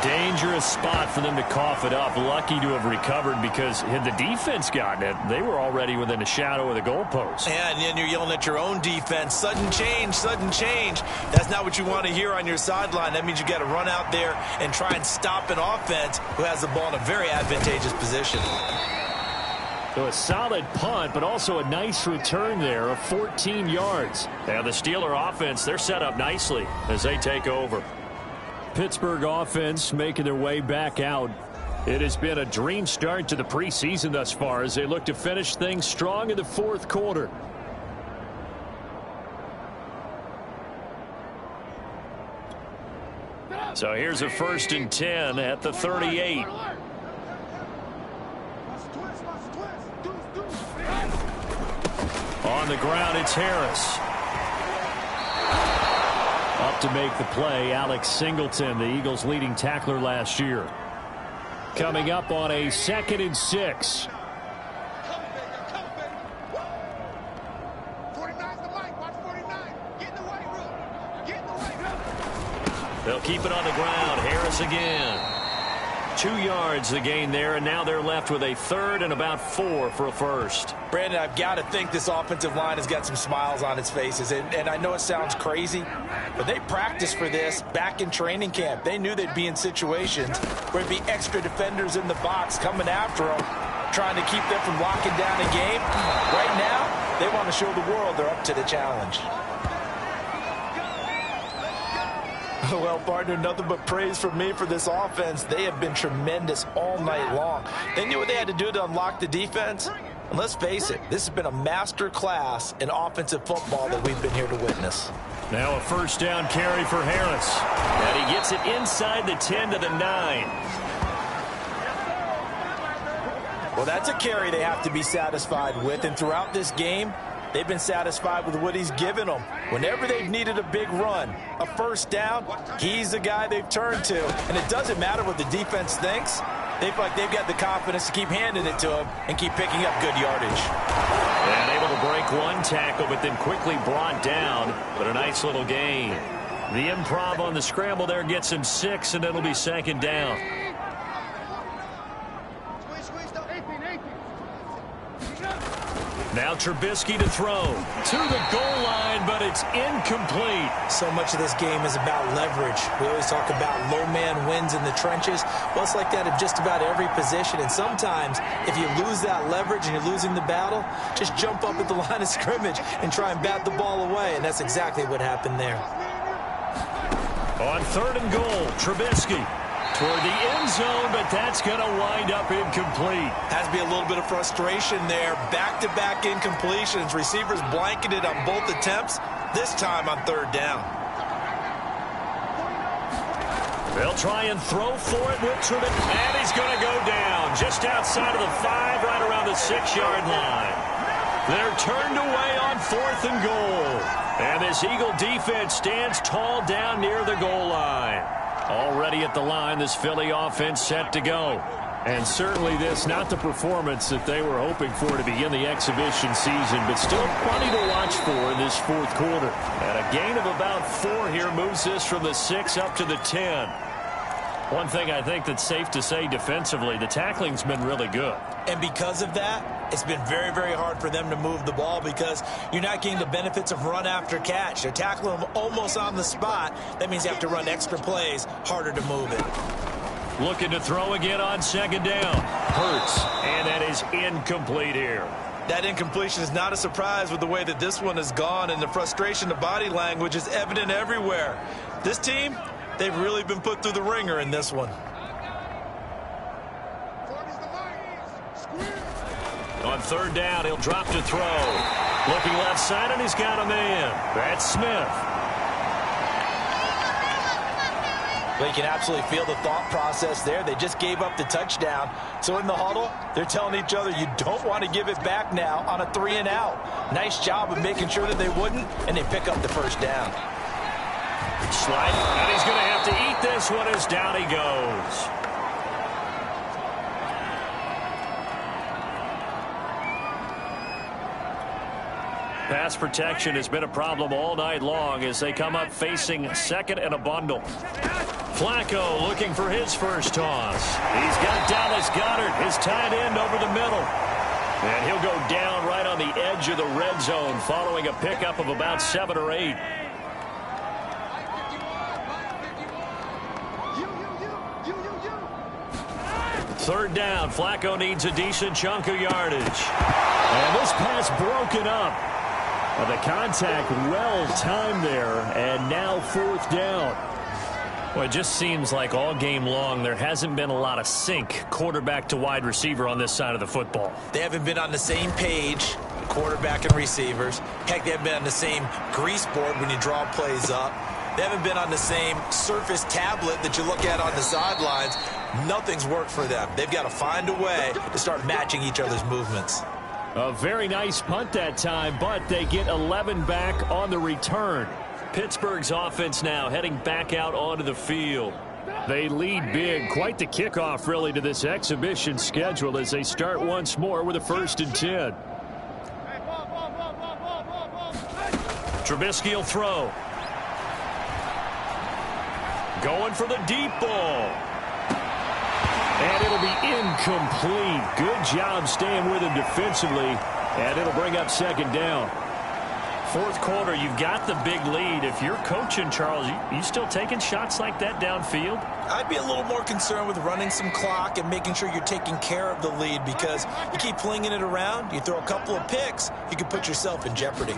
Dangerous spot for them to cough it up. Lucky to have recovered, because had the defense gotten it, they were already within a shadow of the goalpost. And then you're yelling at your own defense. Sudden change, sudden change. That's not what you want to hear on your sideline. That means you got to run out there and try and stop an offense who has the ball in a very advantageous position. So a solid punt, but also a nice return there of 14 yards. Now the Steeler offense, they're set up nicely as they take over. Pittsburgh offense making their way back out. It has been a dream start to the preseason thus far as they look to finish things strong in the 4th quarter. So here's a 1st and 10 at the 38. On the ground, it's Harris. Up to make the play, Alex Singleton, the Eagles' leading tackler last year. Coming up on a 2nd and 6. They'll keep it on the ground. Harris again. 2 yards the gain there, and now they're left with a 3rd and about 4 for a first. Brandon, I've got to think this offensive line has got some smiles on its faces. And I know it sounds crazy, but they practiced for this back in training camp. They knew they'd be in situations where there'd be extra defenders in the box coming after them, trying to keep them from locking down a game. Right now, they want to show the world they're up to the challenge. Well, partner, nothing but praise from me for this offense. They have been tremendous all night long. They knew what they had to do to unlock the defense. And let's face it, this has been a master class in offensive football that we've been here to witness. Now a first down carry for Harris. And he gets it inside the 10 to the 9. Well, that's a carry they have to be satisfied with. And throughout this game, they've been satisfied with what he's given them. Whenever they've needed a big run, a first down, he's the guy they've turned to. And it doesn't matter what the defense thinks. They feel like they've got the confidence to keep handing it to him and keep picking up good yardage. And able to break one tackle, but then quickly brought down. But a nice little gain. The improv on the scramble there gets him 6, and it'll be second down. Now Trubisky to throw to the goal line, but it's incomplete. So much of this game is about leverage. We always talk about low man wins in the trenches. Well, it's like that in just about every position. And sometimes if you lose that leverage and you're losing the battle, just jump up at the line of scrimmage and try and bat the ball away. And that's exactly what happened there. On 3rd and goal, Trubisky toward the end zone, but that's going to wind up incomplete. Has to be a little bit of frustration there. Back-to-back incompletions. Receivers blanketed on both attempts, this time on 3rd down. They'll try and throw for it with Trubisky, and he's going to go down just outside of the 5, right around the 6-yard line. They're turned away on 4th and goal. And this Eagle defense stands tall down near the goal line. Already at the line, this Philly offense set to go. And certainly this, not the performance that they were hoping for to begin the exhibition season, but still plenty to watch for in this 4th quarter. And a gain of about 4 here moves this from the 6 up to the 10. One thing I think that's safe to say defensively, the tackling's been really good. And because of that, it's been very, very hard for them to move the ball because you're not getting the benefits of run after catch. They're tackling them almost on the spot. That means you have to run extra plays, harder to move it. Looking to throw again on 2nd down. Hurts, and that is incomplete here. That incompletion is not a surprise with the way that this one has gone, and the frustration of body language is evident everywhere. This team, they've really been put through the ringer in this one. On 3rd down, he'll drop to throw. Looking left side, and he's got a man. That's Smith. But you can absolutely feel the thought process there. They just gave up the touchdown. So in the huddle, they're telling each other, you don't want to give it back now on a 3-and-out. Nice job of making sure that they wouldn't, and they pick up the first down. Slide, and he's going to have to eat this one as down he goes. Pass protection has been a problem all night long as they come up facing 2nd and a bundle. Flacco looking for his first toss. He's got Dallas Goedert, his tight end, over the middle. And he'll go down right on the edge of the red zone following a pickup of about 7 or 8. Third down, Flacco needs a decent chunk of yardage. And this pass broken up. The contact well timed there, and now 4th down. Well, it just seems like all game long there hasn't been a lot of sync quarterback to wide receiver on this side of the football. They haven't been on the same page, quarterback and receivers. Heck, they haven't been on the same grease board when you draw plays up. They haven't been on the same surface tablet that you look at on the sidelines. Nothing's worked for them. They've got to find a way to start matching each other's movements. A very nice punt that time, but they get 11 back on the return. Pittsburgh's offense now heading back out onto the field. They lead big. Quite the kickoff, really, to this exhibition schedule as they start once more with a 1st and 10. Trubisky will throw. Going for the deep ball. And it'll be incomplete. Good job staying with him defensively. And it'll bring up 2nd down. 4th quarter, you've got the big lead. If you're coaching, Charles, you still taking shots like that downfield? I'd be a little more concerned with running some clock and making sure you're taking care of the lead because you keep flinging it around, you throw a couple of picks, you can put yourself in jeopardy.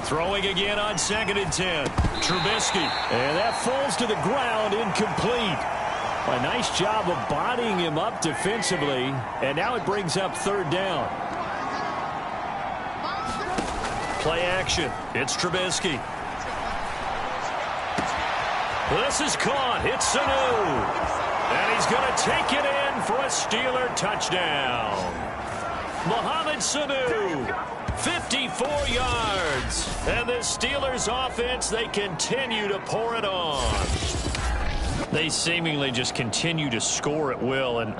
Throwing again on 2nd and 10. Trubisky. And that falls to the ground, incomplete. A nice job of bodying him up defensively. And now it brings up 3rd down. Play action. It's Trubisky. This is caught. It's Sanu. And he's going to take it in for a Steeler touchdown. Mohamed Sanu, 54 yards. And the Steelers offense, they continue to pour it on. They seemingly just continue to score at will. And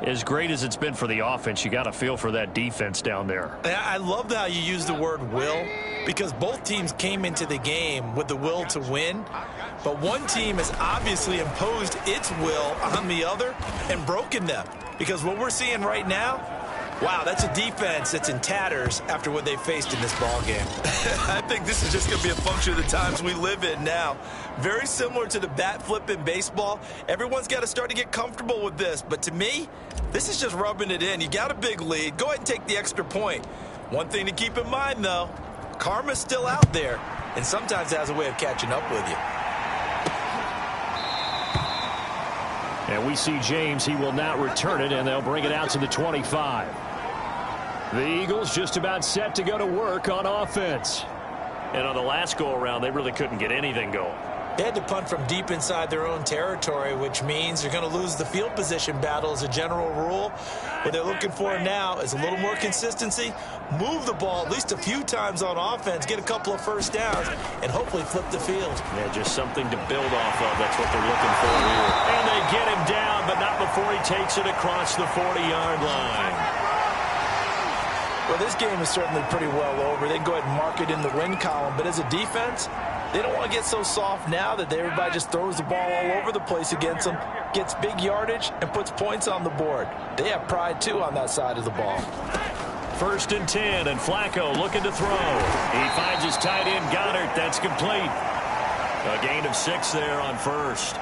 as great as it's been for the offense, you got to feel for that defense down there. I love how you use the word will, because both teams came into the game with the will to win. But one team has obviously imposed its will on the other and broken them. Because what we're seeing right now, wow, that's a defense that's in tatters after what they faced in this ball game. I think this is just going to be a function of the times we live in now. Very similar to the bat flip in baseball. Everyone's got to start to get comfortable with this. But to me, this is just rubbing it in. You got a big lead. Go ahead and take the extra point. One thing to keep in mind, though, karma's still out there, and sometimes it has a way of catching up with you. And we see James. He will not return it, and they'll bring it out to the 25. The Eagles just about set to go to work on offense. And on the last go-around, they really couldn't get anything going. They had to punt from deep inside their own territory, which means they're going to lose the field position battle as a general rule. What they're looking for now is a little more consistency, move the ball at least a few times on offense, get a couple of first downs, and hopefully flip the field. Yeah, just something to build off of. That's what they're looking for here. And they get him down, but not before he takes it across the 40-yard line. Well, this game is certainly pretty well over. They can go ahead and mark it in the win column, but as a defense, they don't want to get so soft now that everybody just throws the ball all over the place against them, gets big yardage, and puts points on the board. They have pride, too, on that side of the ball. 1st and 10, and Flacco looking to throw. He finds his tight end, Goddard. That's complete. A gain of 6 there on first.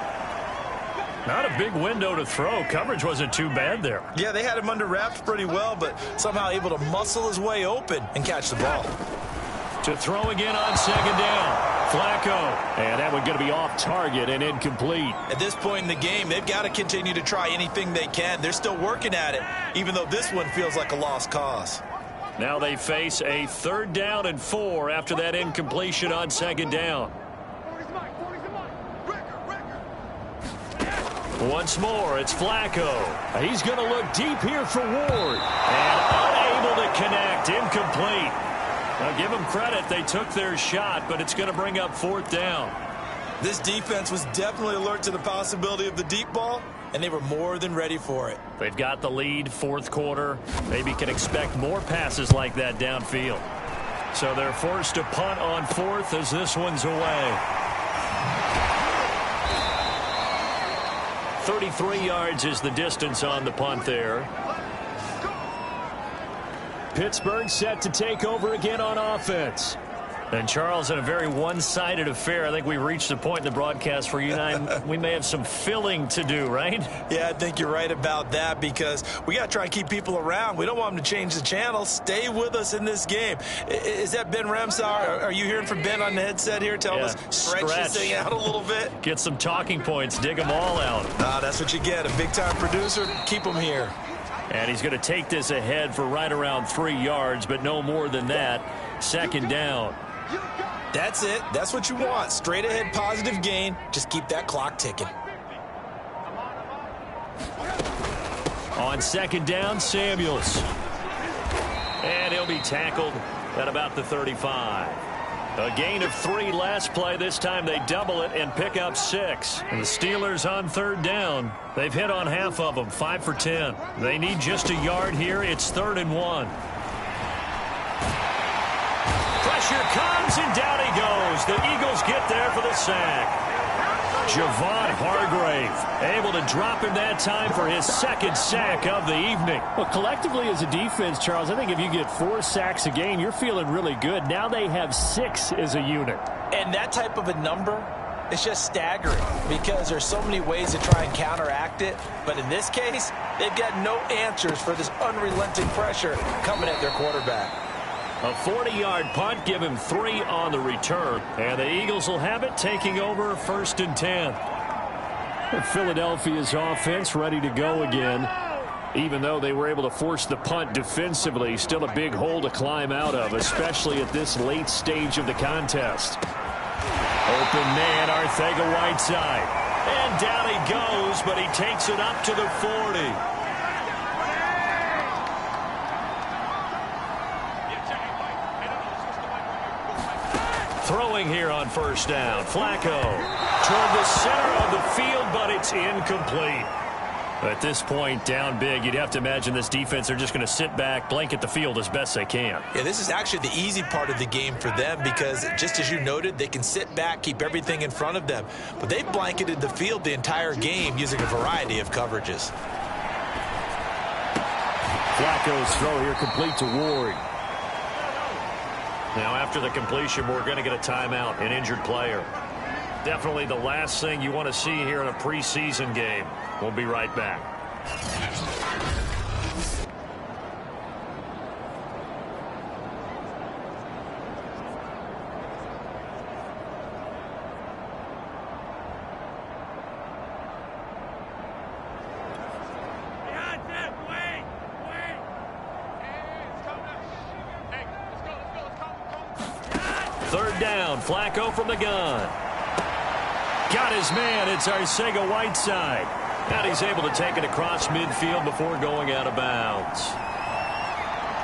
Not a big window to throw. Coverage wasn't too bad there. Yeah, they had him under wraps pretty well, but somehow able to muscle his way open and catch the ball. To throw again on 2nd down. Flacco. And that one going to be off target and incomplete. At this point in the game, they've got to continue to try anything they can. They're still working at it, even though this one feels like a lost cause. Now they face a 3rd down and 4 after that incompletion on 2nd down. Once more, it's Flacco. He's going to look deep here for Ward. And unable to connect. Incomplete. Now, give them credit. They took their shot, but it's going to bring up 4th down. This defense was definitely alert to the possibility of the deep ball, and they were more than ready for it. They've got the lead, 4th quarter. Maybe can expect more passes like that downfield. So they're forced to punt on 4th as this one's away. 33 yards is the distance on the punt there. Pittsburgh set to take over again on offense. And Charles, in a very one-sided affair, I think we reached a point in the broadcast where you and I, we may have some filling to do, right? Yeah, I think you're right about that, because we got to try and keep people around. We don't want them to change the channel. Stay with us in this game. Is that Ben Ramsar? Are you hearing from Ben on the headset here? Tell us, stretch this thing out a little bit. Get some talking points. Dig them all out. That's what you get. A big-time producer. Keep them here. And he's going to take this ahead for right around 3 yards, but no more than that. 2nd down. That's it. That's what you want. Straight ahead positive gain. Just keep that clock ticking. On 2nd down, Samuels. And he'll be tackled at about the 35. A gain of 3 last play. This time they double it and pick up 6. And the Steelers on 3rd down. They've hit on half of them, 5 for 10. They need just a yard here. It's 3rd and 1. Pressure comes, and down he goes. The Eagles get there for the sack. Javon Hargrave able to drop him that time for his 2nd sack of the evening. Well, collectively as a defense, Charles, I think if you get 4 sacks a game, you're feeling really good. Now they have 6 as a unit. And that type of a number, it's just staggering, because there's so many ways to try and counteract it. But in this case, they've got no answers for this unrelenting pressure coming at their quarterback. A 40-yard punt, give him 3 on the return. And the Eagles will have it, taking over 1st and 10. Philadelphia's offense ready to go again. Even though they were able to force the punt defensively, still a big hole to climb out of, especially at this late stage of the contest. Open man, Arcega-Whiteside. And down he goes, but he takes it up to the 40. Throwing here on first down. Flacco toward the center of the field, but it's incomplete. At this point, down big, you'd have to imagine this defense, they're just going to sit back, blanket the field as best they can. Yeah, this is actually the easy part of the game for them because, just as you noted, they can sit back, keep everything in front of them. But they've blanketed the field the entire game using a variety of coverages. Flacco's throw here complete to Ward. Now, after the completion, we're going to get a timeout, an injured player. Definitely the last thing you want to see here in a preseason game. We'll be right back. Third down, Flacco from the gun. Got his man, it's Arcega-Whiteside. And he's able to take it across midfield before going out of bounds.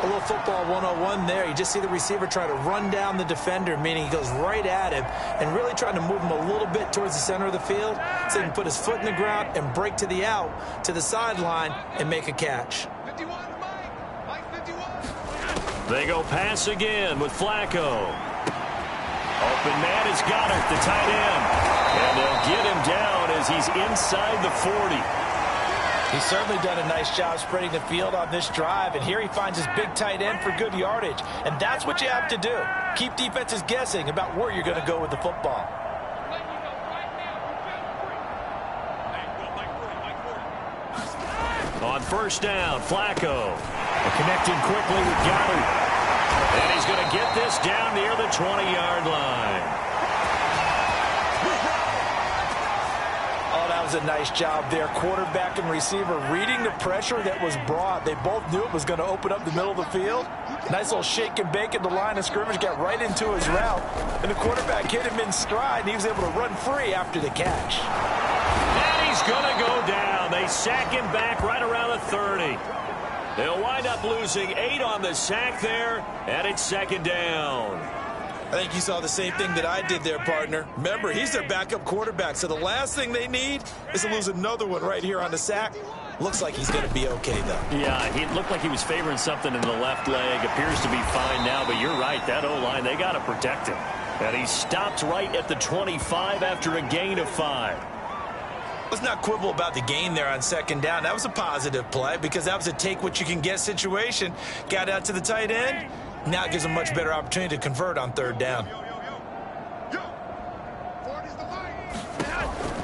A little football 101 there. You just see the receiver try to run down the defender, meaning he goes right at him and really trying to move him a little bit towards the center of the field so he can put his foot in the ground and break to the out, to the sideline, and make a catch. 51, Mike 51. They go pass again with Flacco. Open man is Goddard, the tight end. And they'll get him down as he's inside the 40. He's certainly done a nice job spreading the field on this drive, and here he finds his big tight end for good yardage. And that's what you have to do. Keep defenses guessing about where you're going to go with the football. On first down, Flacco. Connecting quickly with Goddard. And he's going to get this down near the 20-yard line. Oh, that was a nice job there. Quarterback and receiver reading the pressure that was brought. They both knew it was going to open up the middle of the field. Nice little shake and bake at the line of scrimmage, got right into his route. And the quarterback hit him in stride, and he was able to run free after the catch. And he's going to go down. They sack him back right around the 30. They'll wind up losing 8 on the sack there, and it's second down. I think you saw the same thing that I did there, partner. Remember, he's their backup quarterback, so the last thing they need is to lose another one right here on the sack. Looks like he's going to be okay, though. Yeah, he looked like he was favoring something in the left leg. Appears to be fine now, but you're right. That O-line, they got to protect him. And he stopped right at the 25 after a gain of 5. Let's not quibble about the gain there on second down. That was a positive play because that was a take-what-you-can-get situation. Got out to the tight end. Now it gives him a much better opportunity to convert on third down.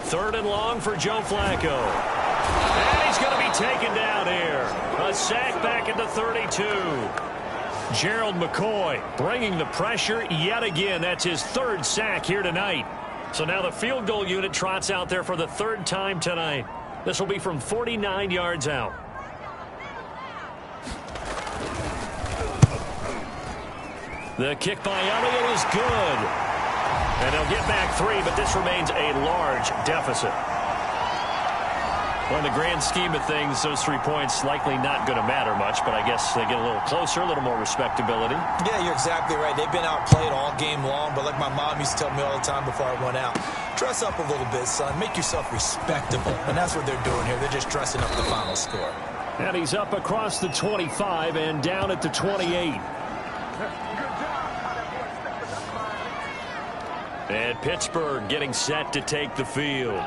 Third and long for Joe Flacco. And he's going to be taken down here. A sack back at the 32. Gerald McCoy bringing the pressure yet again. That's his third sack here tonight. So now the field goal unit trots out there for the third time tonight. This will be from 49 yards out. The kick by Elliott is good. And they'll get back 3, but this remains a large deficit. Well, in the grand scheme of things, those 3 points likely not going to matter much, but I guess they get a little closer, a little more respectability. Yeah, you're exactly right. They've been outplayed all game long, but like my mom used to tell me all the time before I went out, dress up a little bit, son. Make yourself respectable. And that's what they're doing here. They're just dressing up the final score. And he's up across the 25 and down at the 28. And Pittsburgh getting set to take the field.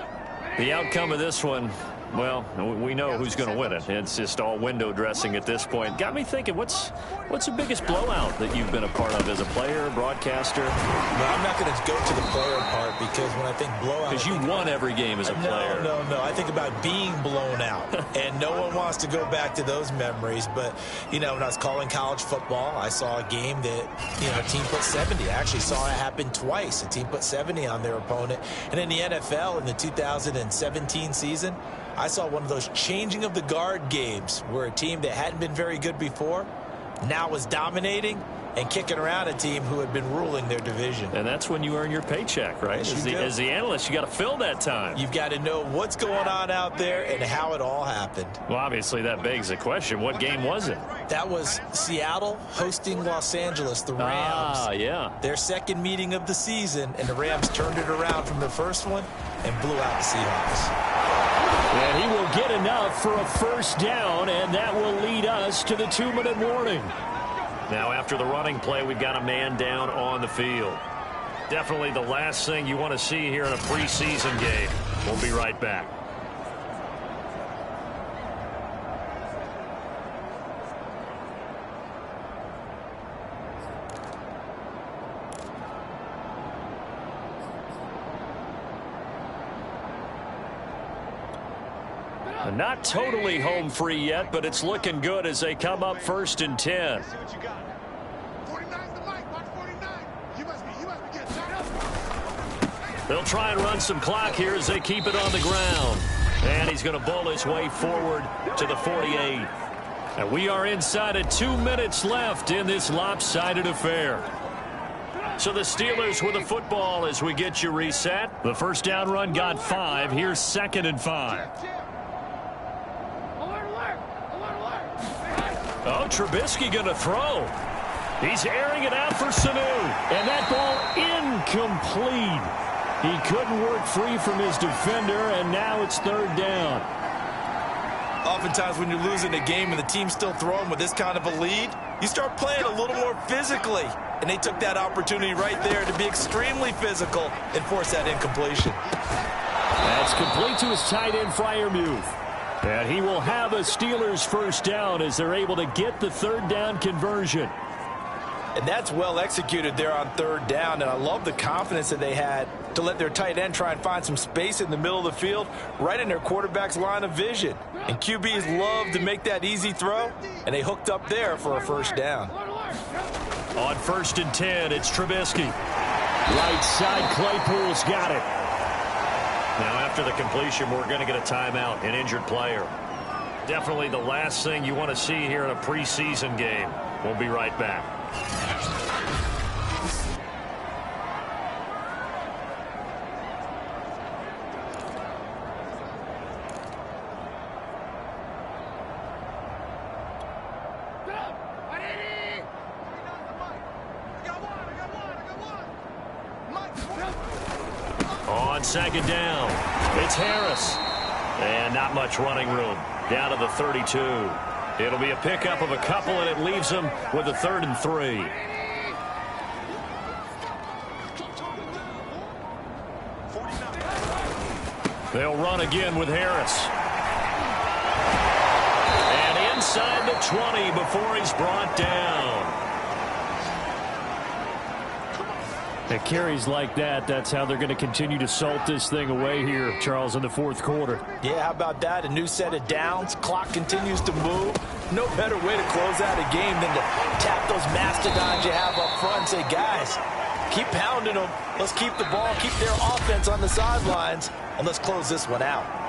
The outcome of this one, well, we know who's going to win it. It's just all window dressing at this point. Got me thinking, what's the biggest blowout that you've been a part of as a player, broadcaster? No, I'm not going to go to the player part because when I think blowout... Because you won every game as a player. No. I think about being blown out. And no one wants to go back to those memories. But, you know, when I was calling college football, I saw a game that, you know, a team put 70. I actually saw it happen twice. A team put 70 on their opponent. And in the NFL, in the 2017 season, I saw one of those changing of the guard games where a team that hadn't been very good before now was dominating, and kicking around a team who had been ruling their division. And that's when you earn your paycheck, right? As the analyst, you got to fill that time. You've got to know what's going on out there and how it all happened. Well, obviously, that begs the question, what game was it? That was Seattle hosting Los Angeles, the Rams. Yeah. Their second meeting of the season, and the Rams turned it around from the first one and blew out the Seahawks. And he will get enough for a first down, and that will lead us to the 2-minute warning. Now, after the running play, we've got a man down on the field. Definitely the last thing you want to see here in a preseason game. We'll be right back. Not totally home free yet, but it's looking good as they come up 1st and 10. They'll try and run some clock here as they keep it on the ground. And he's going to bowl his way forward to the 48. And we are inside of 2 minutes left in this lopsided affair. So the Steelers with the football as we get you reset. The first down run got 5. Here's 2nd and 5. Oh, Trubisky going to throw. He's airing it out for Sanu. And that ball incomplete. He couldn't work free from his defender, and now it's 3rd down. Oftentimes when you're losing a game and the team's still throwing with this kind of a lead, you start playing a little more physically. And they took that opportunity right there to be extremely physical and force that incompletion. That's complete to his tight end, Freiermuth. And he will have a Steelers first down as they're able to get the 3rd down conversion. And that's well executed there on 3rd down. And I love the confidence that they had to let their tight end try and find some space in the middle of the field, right in their quarterback's line of vision. And QBs love to make that easy throw, and they hooked up there for a first down. On 1st and 10, it's Trubisky. Right side, Claypool's got it. Now, after the completion, we're going to get a timeout, an injured player. Definitely the last thing you want to see here in a preseason game. We'll be right back. On 2nd down, it's Harris. And not much running room. Down to the 32. It'll be a pickup of a couple, and it leaves them with a 3rd and 3. They'll run again with Harris. And inside the 20 before he's brought down. At carries like that, that's how they're going to continue to salt this thing away here, Charles, in the 4th quarter. Yeah, how about that? A new set of downs. Clock continues to move. No better way to close out a game than to tap those mastodons you have up front and say, guys, keep pounding them. Let's keep the ball, keep their offense on the sidelines, and let's close this one out.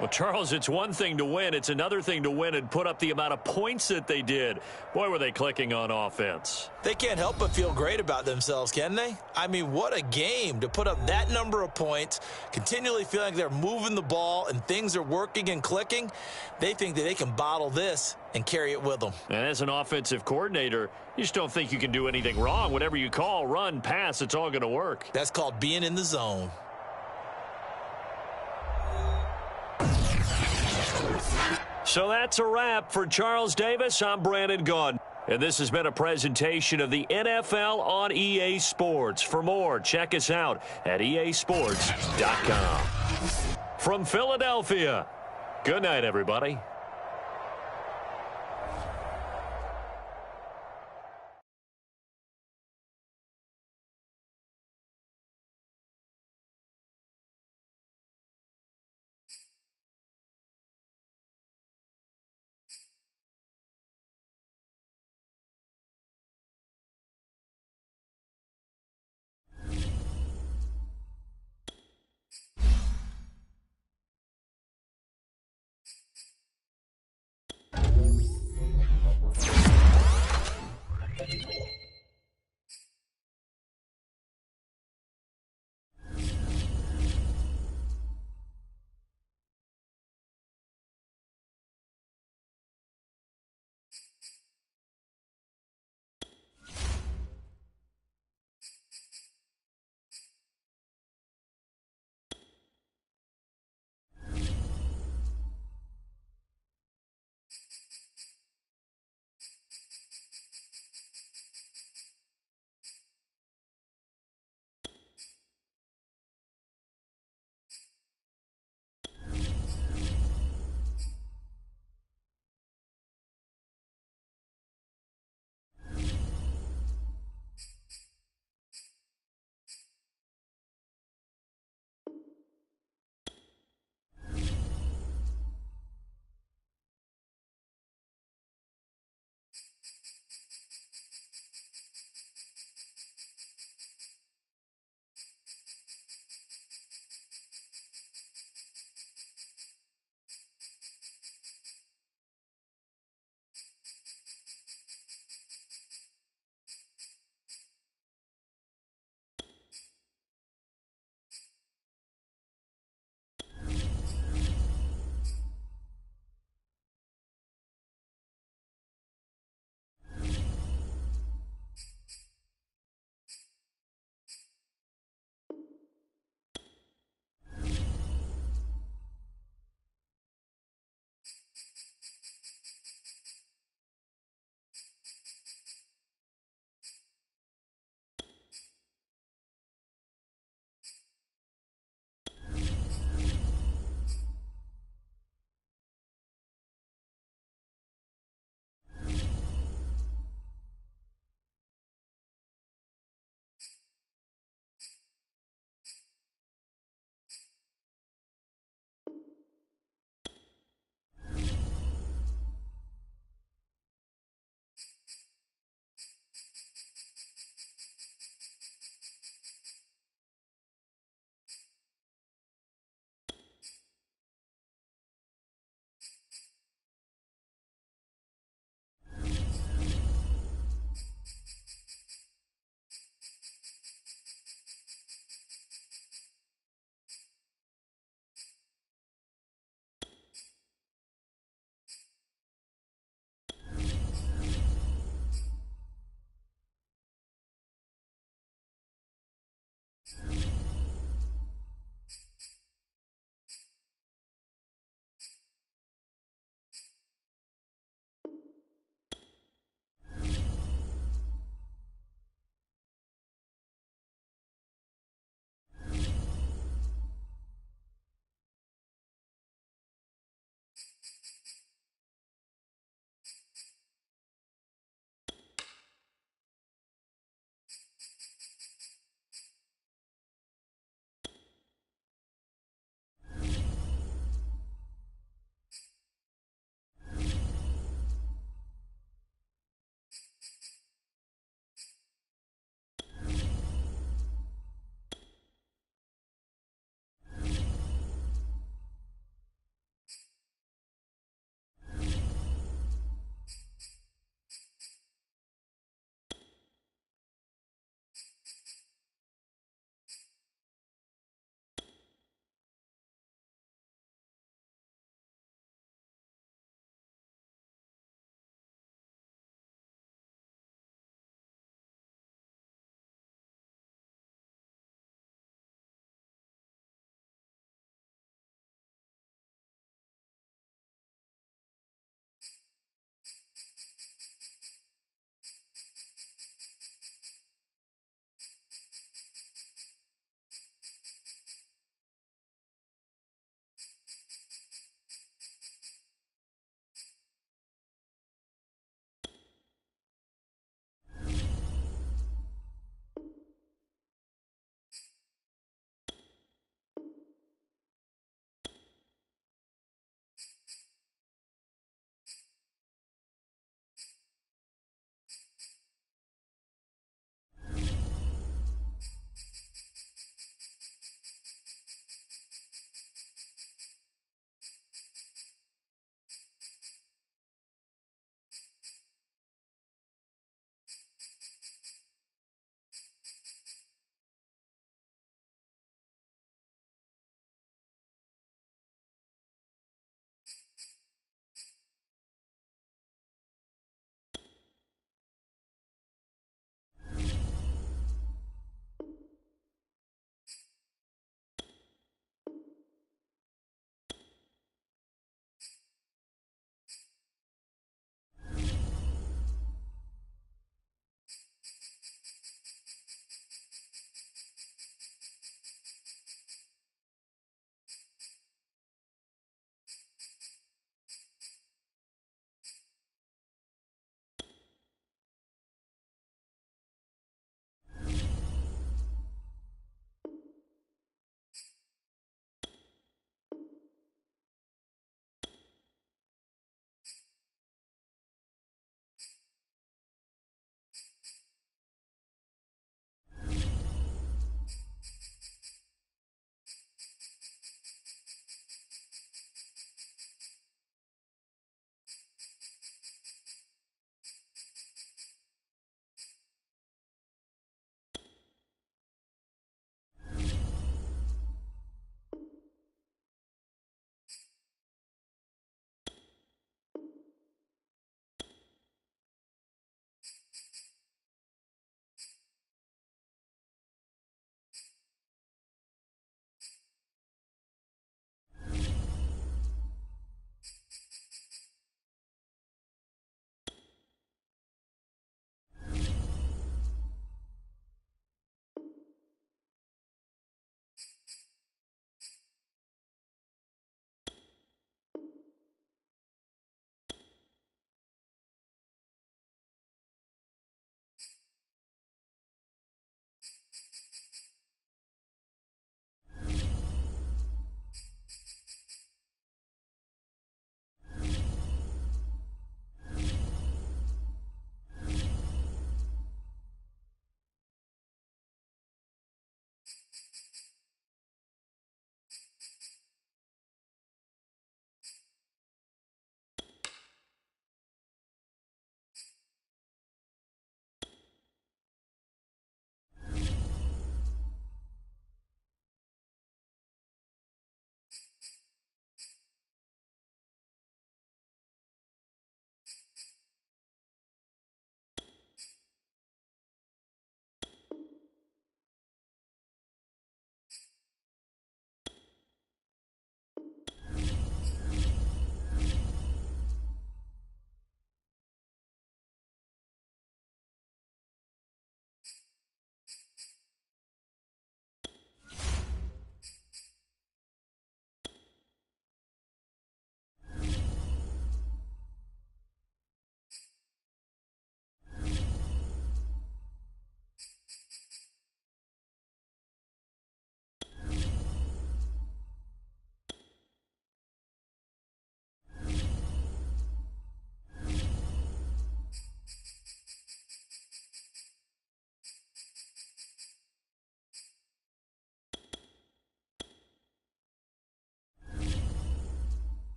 Well, Charles, it's one thing to win. It's another thing to win and put up the amount of points that they did. Boy, were they clicking on offense. They can't help but feel great about themselves, can they? I mean, what a game to put up that number of points, continually feeling like they're moving the ball and things are working and clicking. They think that they can bottle this and carry it with them. And as an offensive coordinator, you just don't think you can do anything wrong. Whatever you call, run, pass, it's all going to work. That's called being in the zone. So that's a wrap for Charles Davis. I'm Brandon Gaudin. And this has been a presentation of the NFL on EA Sports. For more, check us out at easports.com. From Philadelphia, good night, everybody.